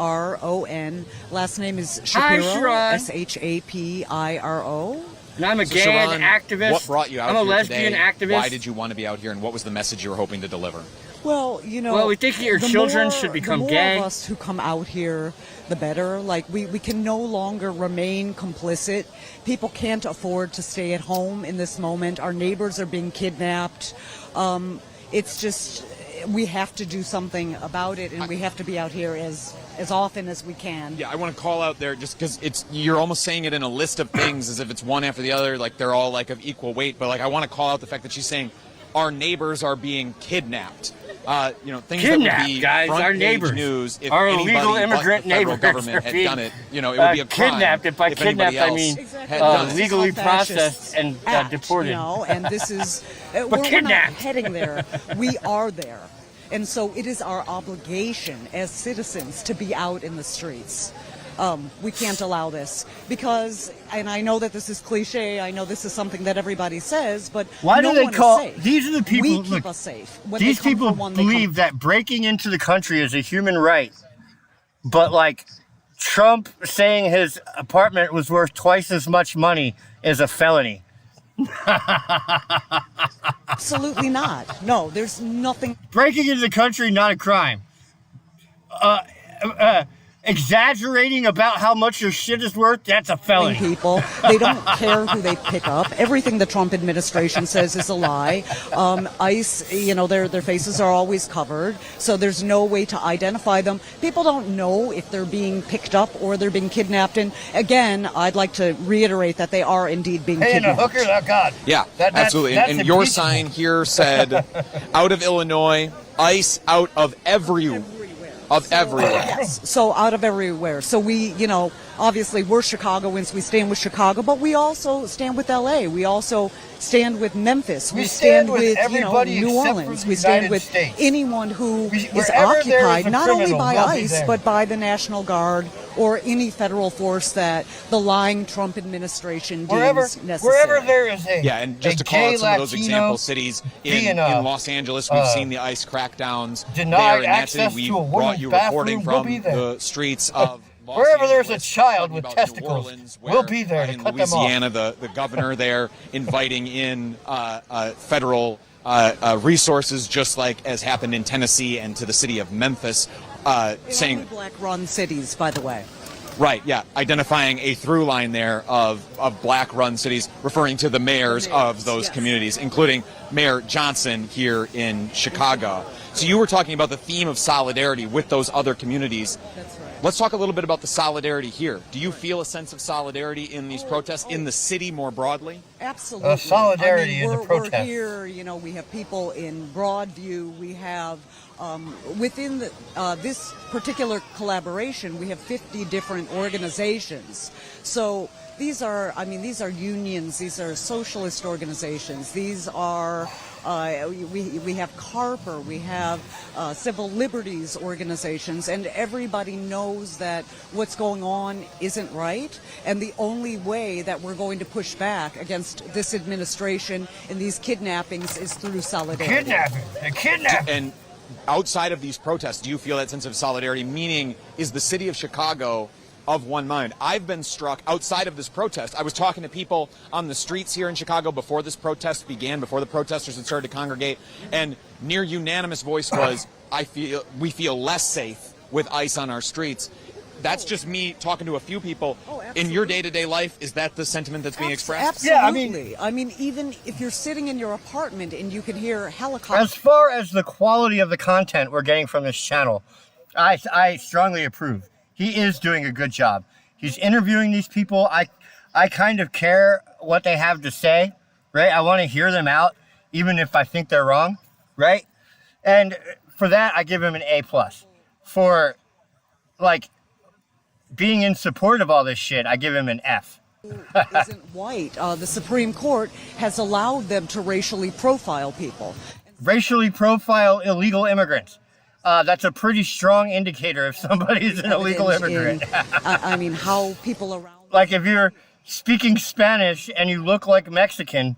Last name is Shapiro. Hi, Sharon. Shapiro. And I'm a gay Sharon, activist. What brought you out I'm a here lesbian today? activist. Why did you want to be out here, and what was the message you were hoping to deliver? Well, you know, Well, we think your children should become the more gay. of us who come out here, the better. Like, we can no longer remain complicit. People can't afford to stay at home in this moment. Our neighbors are being kidnapped. It's just, we have to do something about it, and we have to be out here as often as we can. Yeah, I want to call out there just because you're almost saying it in a list of things as if it's one after the other, like they're all like of equal weight. But like, I want to call out the fact that she's saying our neighbors are being kidnapped. things Kidnapped, that would be guys, front our page neighbors. news if Our anybody illegal but immigrant the federal neighbors government are had being, done it. It would be a crime kidnapped. If by if anybody kidnapped, I else mean had done it. legally This is how processed fascists and act, deported. And this is we're not kidnapped. heading there. We are there, and so it is our obligation as citizens to be out in the streets. We can't allow this because, and I know that this is cliche. I know this is something that everybody says, but Why no do they one call is safe. these are the people? We Look, keep us safe. When these they come people for one, they come believe that breaking into the country is a human right, but like Trump saying his apartment was worth twice as much money is a felony. Absolutely not. No, there's nothing. Breaking into the country, not a crime. Exaggerating about how much your shit is worth, that's a felony. People, they don't care who they pick up. Everything the Trump administration says is a lie. ICE, their faces are always covered, so there's no way to identify them. People don't know if they're being picked up or they're being kidnapped. And again, I'd like to reiterate that they are indeed being Hey, and kidnapped. a hooker, oh God. Yeah, That's- absolutely. that's And your impeachable. sign here said, out of Illinois, ICE out of everywhere. Yes, so out of everywhere. So we, obviously we're Chicagoans, we stand with Chicago, but we also stand with LA. We also stand with Memphis. We stand with everybody New except Orleans. for the We stand United with States. anyone who is wherever there is occupied a not only criminal, by they'll be ICE, there. but by the National Guard or any federal force that the lying Trump administration deems necessary. Wherever there is a Yeah, and just a to call gay out some of those Latino example cities in Los Angeles, we've seen the ICE crackdowns denied there in that city. access We to a brought woman's you bathroom, reporting we'll from be there. the streets of Los Wherever there's a Angeles, child talking with about testicles, New Orleans, we'll be there to in cut them off. Louisiana, the governor there inviting in federal resources, just like as happened in Tennessee and to the city of Memphis, saying Only black-run cities, by the way. right, yeah, identifying a through line there of black-run cities, referring to the mayors of those communities, including Mayor Johnson here in Chicago. So you were talking about the theme of solidarity with those other communities. That's right. Let's talk a little bit about the solidarity here. Do you feel a sense of solidarity in these protests, in the city more broadly? Absolutely. Solidarity is a we're protest. here, we have people in Broadview. We have, within this particular collaboration, we have 50 different organizations. So these are unions, these are socialist organizations, these are, we have CARPER, we have civil liberties organizations, and everybody knows that what's going on isn't right, and the only way that we're going to push back against this administration and these kidnappings is through solidarity. Kidnapping. And outside of these protests, do you feel that sense of solidarity? Meaning, is the city of Chicago of one mind? I've been struck outside of this protest. I was talking to people on the streets here in Chicago before this protest began, before the protesters had started to congregate, and near unanimous voice was, we feel less safe with ICE on our streets. That's just me talking to a few people. In your day-to-day life, is that the sentiment that's being expressed? Absolutely. Yeah, I mean, even if you're sitting in your apartment and you can hear helicopters. As far as the quality of the content we're getting from this channel, I strongly approve. He is doing a good job. He's interviewing these people. I kind of care what they have to say, right? I want to hear them out, even if I think they're wrong, right? And for that, I give him an A+. For, being in support of all this shit, I give him an F. Isn't white. The Supreme Court has allowed them to racially profile people. Racially profile illegal immigrants. That's a pretty strong indicator if somebody's an illegal immigrant. How people around... Like if you're speaking Spanish and you look like Mexican,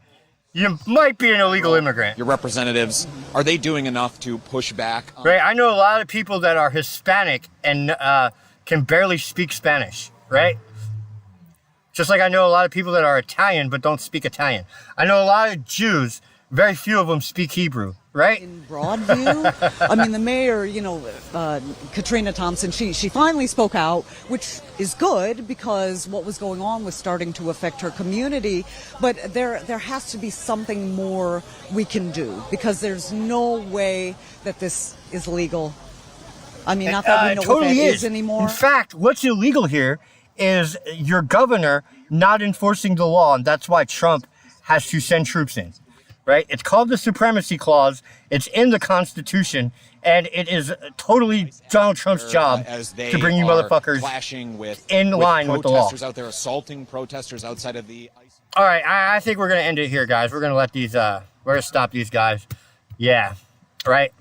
you might be an illegal immigrant. Your representatives, are they doing enough to push back? Right, I know a lot of people that are Hispanic and can barely speak Spanish, right? Just like I know a lot of people that are Italian but don't speak Italian. I know a lot of Jews, very few of them speak Hebrew, right? In Broadview, the mayor, Katrina Thompson, she finally spoke out, which is good because what was going on was starting to affect her community. But there has to be something more we can do because there's no way that this is legal. Not that we know totally what that is anymore. In fact, what's illegal here is your governor not enforcing the law, and that's why Trump has to send troops in. right? It's called the Supremacy Clause. It's in the Constitution, and it is totally Donald Trump's job to bring you motherfuckers in line with the law. Protesters out there assaulting protesters outside of the... All right, I think we're going to end it here, guys. We're going to let these, we're going to stop these guys. Yeah, right?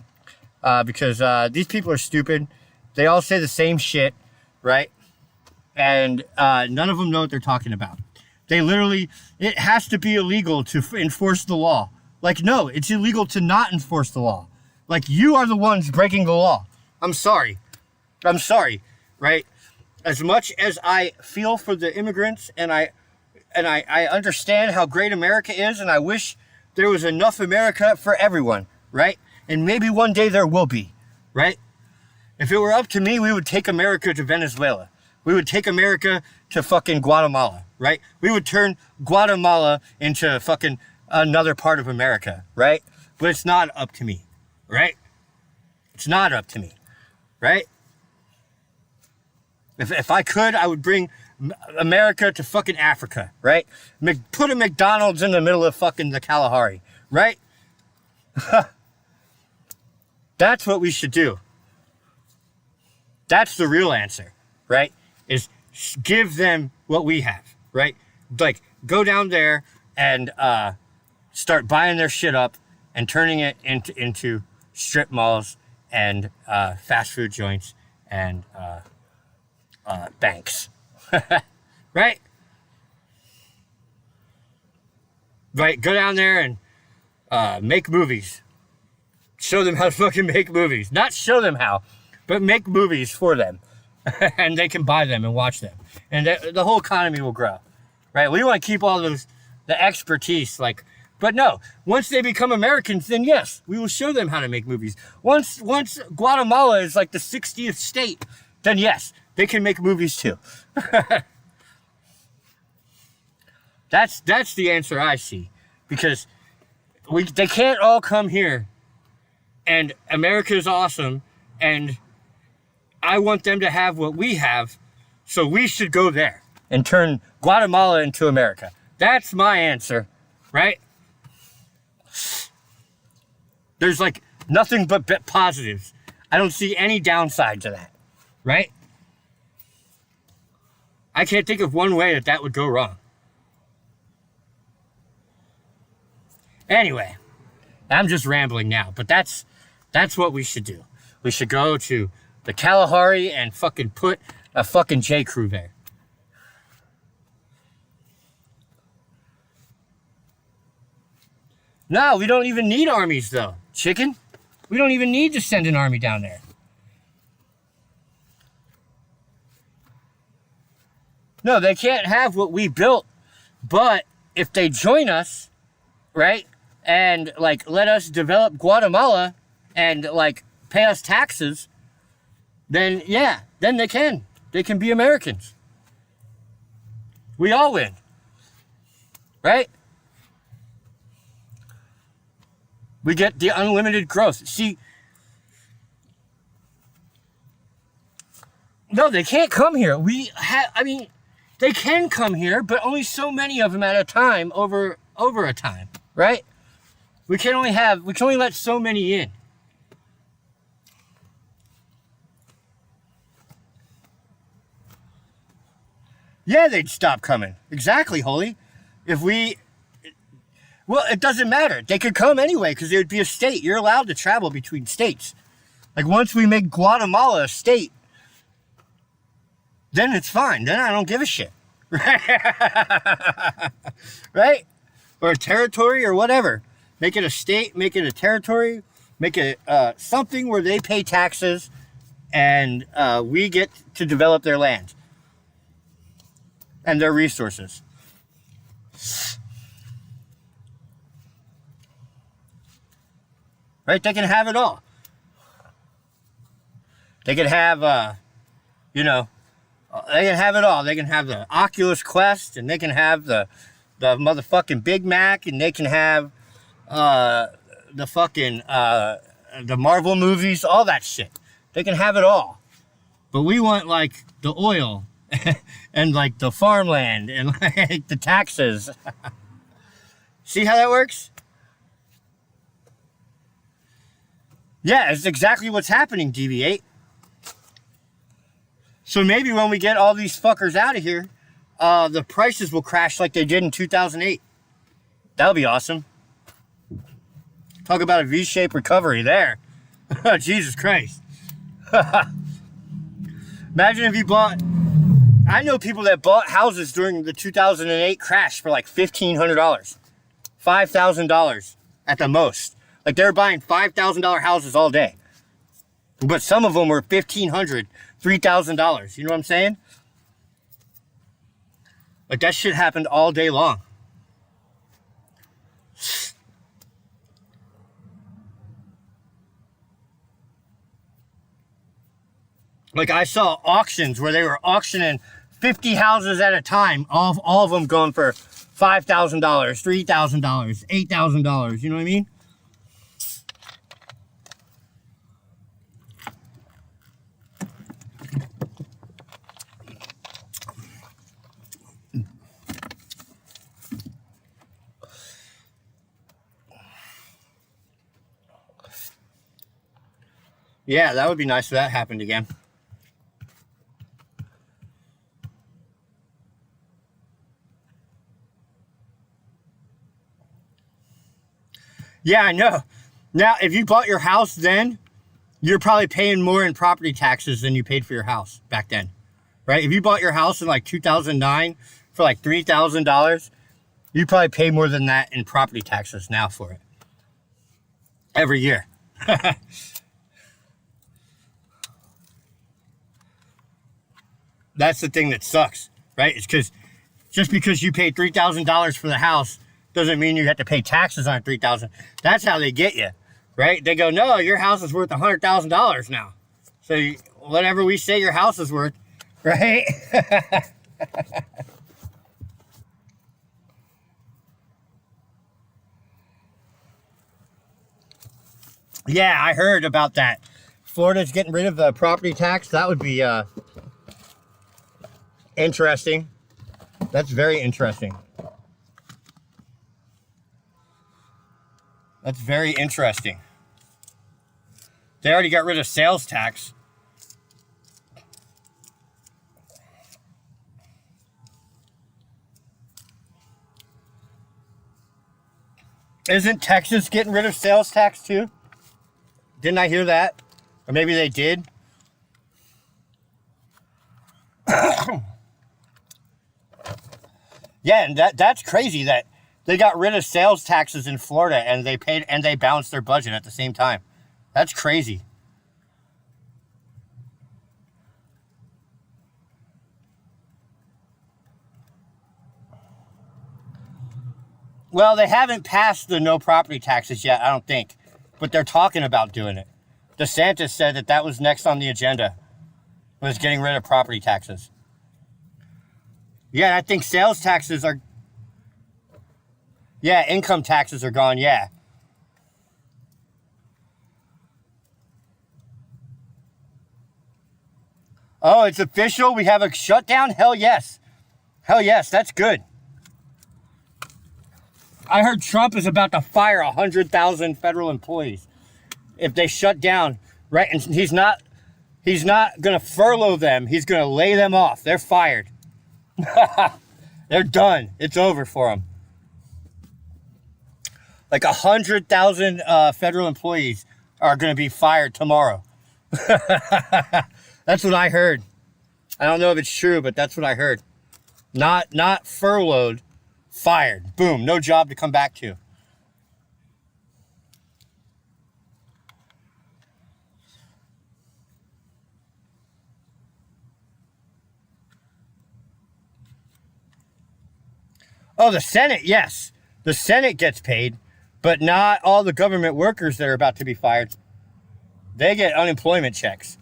Because these people are stupid. They all say the same shit, right? And none of them know what they're talking about. They literally, it has to be illegal to enforce the law. Like, no, it's illegal to not enforce the law. Like, you are the ones breaking the law. I'm sorry, right? As much as I feel for the immigrants and I understand how great America is, and I wish there was enough America for everyone, right? And maybe one day there will be, right? If it were up to me, we would take America to Venezuela. We would take America to fucking Guatemala, right? We would turn Guatemala into fucking another part of America, right? But it's not up to me, right? It's not up to me, right? If I could, I would bring America to fucking Africa, right? Put a McDonald's in the middle of fucking the Kalahari, right? That's what we should do. That's the real answer, right? Is give them what we have, right? Like, go down there and start buying their shit up and turning it into strip malls and fast food joints and banks, right? Right, go down there and make movies. Show them how to fucking make movies. Not show them how, but make movies for them. And they can buy them and watch them. And the whole economy will grow, right? We want to keep all the expertise, like, but no, once they become Americans, then yes, we will show them how to make movies. Once Guatemala is like the 60th state, then yes, they can make movies too. That's the answer I see, because they can't all come here and America is awesome and I want them to have what we have, so we should go there and turn Guatemala into America. That's my answer, right? There's like nothing but positives. I don't see any downside to that, right? I can't think of one way that would go wrong. Anyway, I'm just rambling now, but that's what we should do. We should go to the Kalahari and fucking put a fucking J. Crew there. No, we don't even need armies though, chicken. We don't even need to send an army down there. No, they can't have what we built, but if they join us, right, and like let us develop Guatemala and like pay us taxes, then yeah, then they can be Americans. We all win, right? We get the unlimited growth. See, no, they can't come here. They can come here, but only so many of them at a time over a time, right? We can only let so many in. Yeah, they'd stop coming. Exactly, Holy. Well, it doesn't matter. They could come anyway because it would be a state. You're allowed to travel between states. Like, once we make Guatemala a state, then it's fine. Then I don't give a shit. Right? Or a territory or whatever. Make it a state, make it a territory, make it something where they pay taxes and we get to develop their land and their resources. Right? They can have it all. They can have, they can have it all. They can have the Oculus Quest, and they can have the motherfucking Big Mac, and they can have the fucking, the Marvel movies, all that shit. They can have it all. But we want, like, the oil, and, like, the farmland, and, like, the taxes. See how that works? Yeah, it's exactly what's happening, DV8. So maybe when we get all these fuckers out of here, the prices will crash like they did in 2008. That'll be awesome. Talk about a V-shaped recovery there. Jesus Christ. Imagine if you bought... I know people that bought houses during the 2008 crash for like $1,500. $5,000 at the most. Like they were buying $5,000 houses all day. But some of them were $1,500, $3,000. You know what I'm saying? Like that shit happened all day long. Like I saw auctions where they were auctioning 50 houses at a time, all of them going for $5,000, $3,000, $8,000. You know what I mean? Yeah, that would be nice if that happened again. Yeah, I know. Now, if you bought your house then, you're probably paying more in property taxes than you paid for your house back then, right? If you bought your house in like 2009 for like $3,000, you probably pay more than that in property taxes now for it. Every year. That's the thing that sucks, right? It's because just because you paid $3,000 for the house doesn't mean you have to pay taxes on $3,000. That's how they get you, right? They go, no, your house is worth $100,000 now. So whatever we say your house is worth, right? Yeah, I heard about that. Florida's getting rid of the property tax. That would be interesting. That's very interesting. That's very interesting. They already got rid of sales tax. Isn't Texas getting rid of sales tax too? Didn't I hear that? Or maybe they did. Yeah, and that's crazy that they got rid of sales taxes in Florida and they paid and they balanced their budget at the same time. That's crazy. Well, they haven't passed the no property taxes yet, I don't think. But they're talking about doing it. DeSantis said that was next on the agenda, was getting rid of property taxes. Yeah, I think sales taxes are... Yeah, income taxes are gone, yeah. Oh, it's official? We have a shutdown? Hell yes. Hell yes, that's good. I heard Trump is about to fire 100,000 federal employees if they shut down, right? And he's not going to furlough them. He's going to lay them off. They're fired. They're done. It's over for them. Like 100,000 federal employees are going to be fired tomorrow. That's what I heard. I don't know if it's true, but that's what I heard. Not furloughed, fired. Boom, no job to come back to. Oh, the Senate, yes. The Senate gets paid, but not all the government workers that are about to be fired. They get unemployment checks.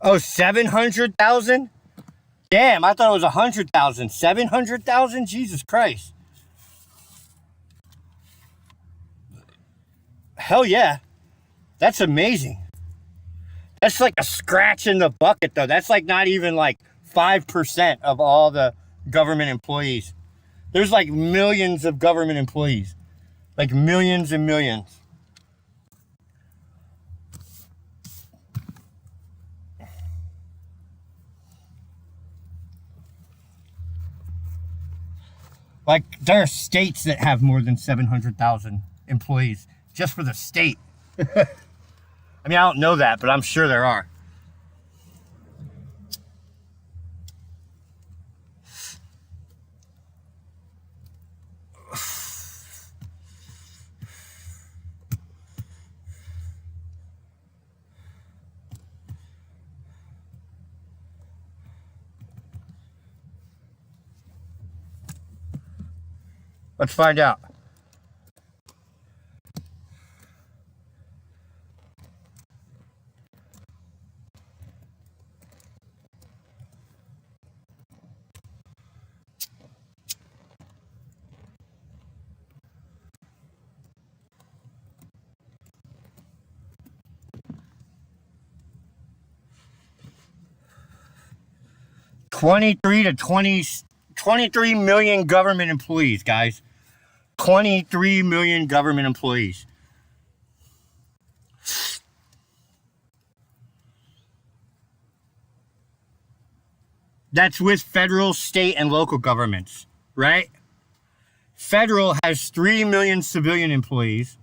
Oh, 700,000? Damn, I thought it was 100,000. 700,000? Jesus Christ. Hell yeah. That's amazing. That's like a scratch in the bucket, though. That's like not even like 5% of all the government employees. There's like millions of government employees. Like millions and millions. Like, there are states that have more than 700,000 employees just for the state. I mean, I don't know that, but I'm sure there are. Let's find out. $23 million government employees, guys. 23 million government employees. That's with federal, state, and local governments, right? Federal has 3 million civilian employees.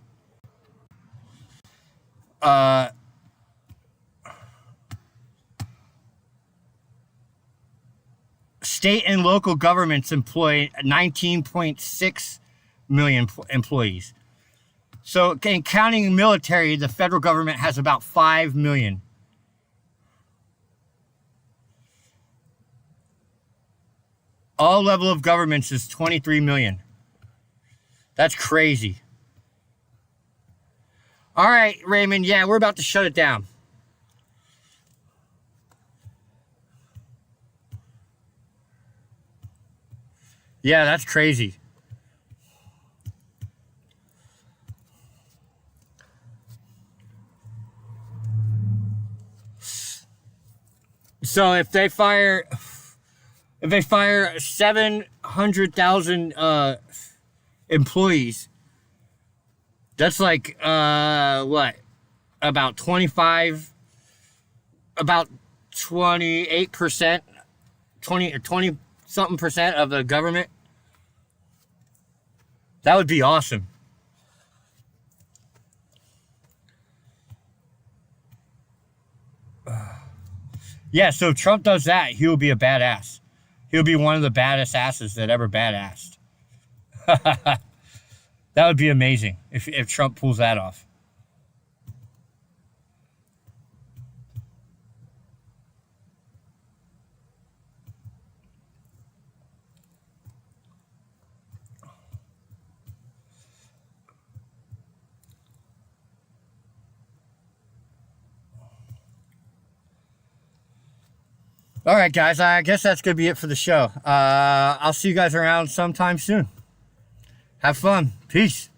State and local governments employ 19.6 million employees. So, in counting military, the federal government has about 5 million. All level of governments is 23 million. That's crazy. All right, Raymond. Yeah, we're about to shut it down. Yeah, that's crazy. So if they fire 700,000 employees, that's like what? About 28%, 20 something percent of the government. That would be awesome. Yeah, so if Trump does that, he'll be a badass. He'll be one of the baddest asses that ever badassed. That would be amazing if Trump pulls that off. All right, guys, I guess that's going to be it for the show. I'll see you guys around sometime soon. Have fun. Peace.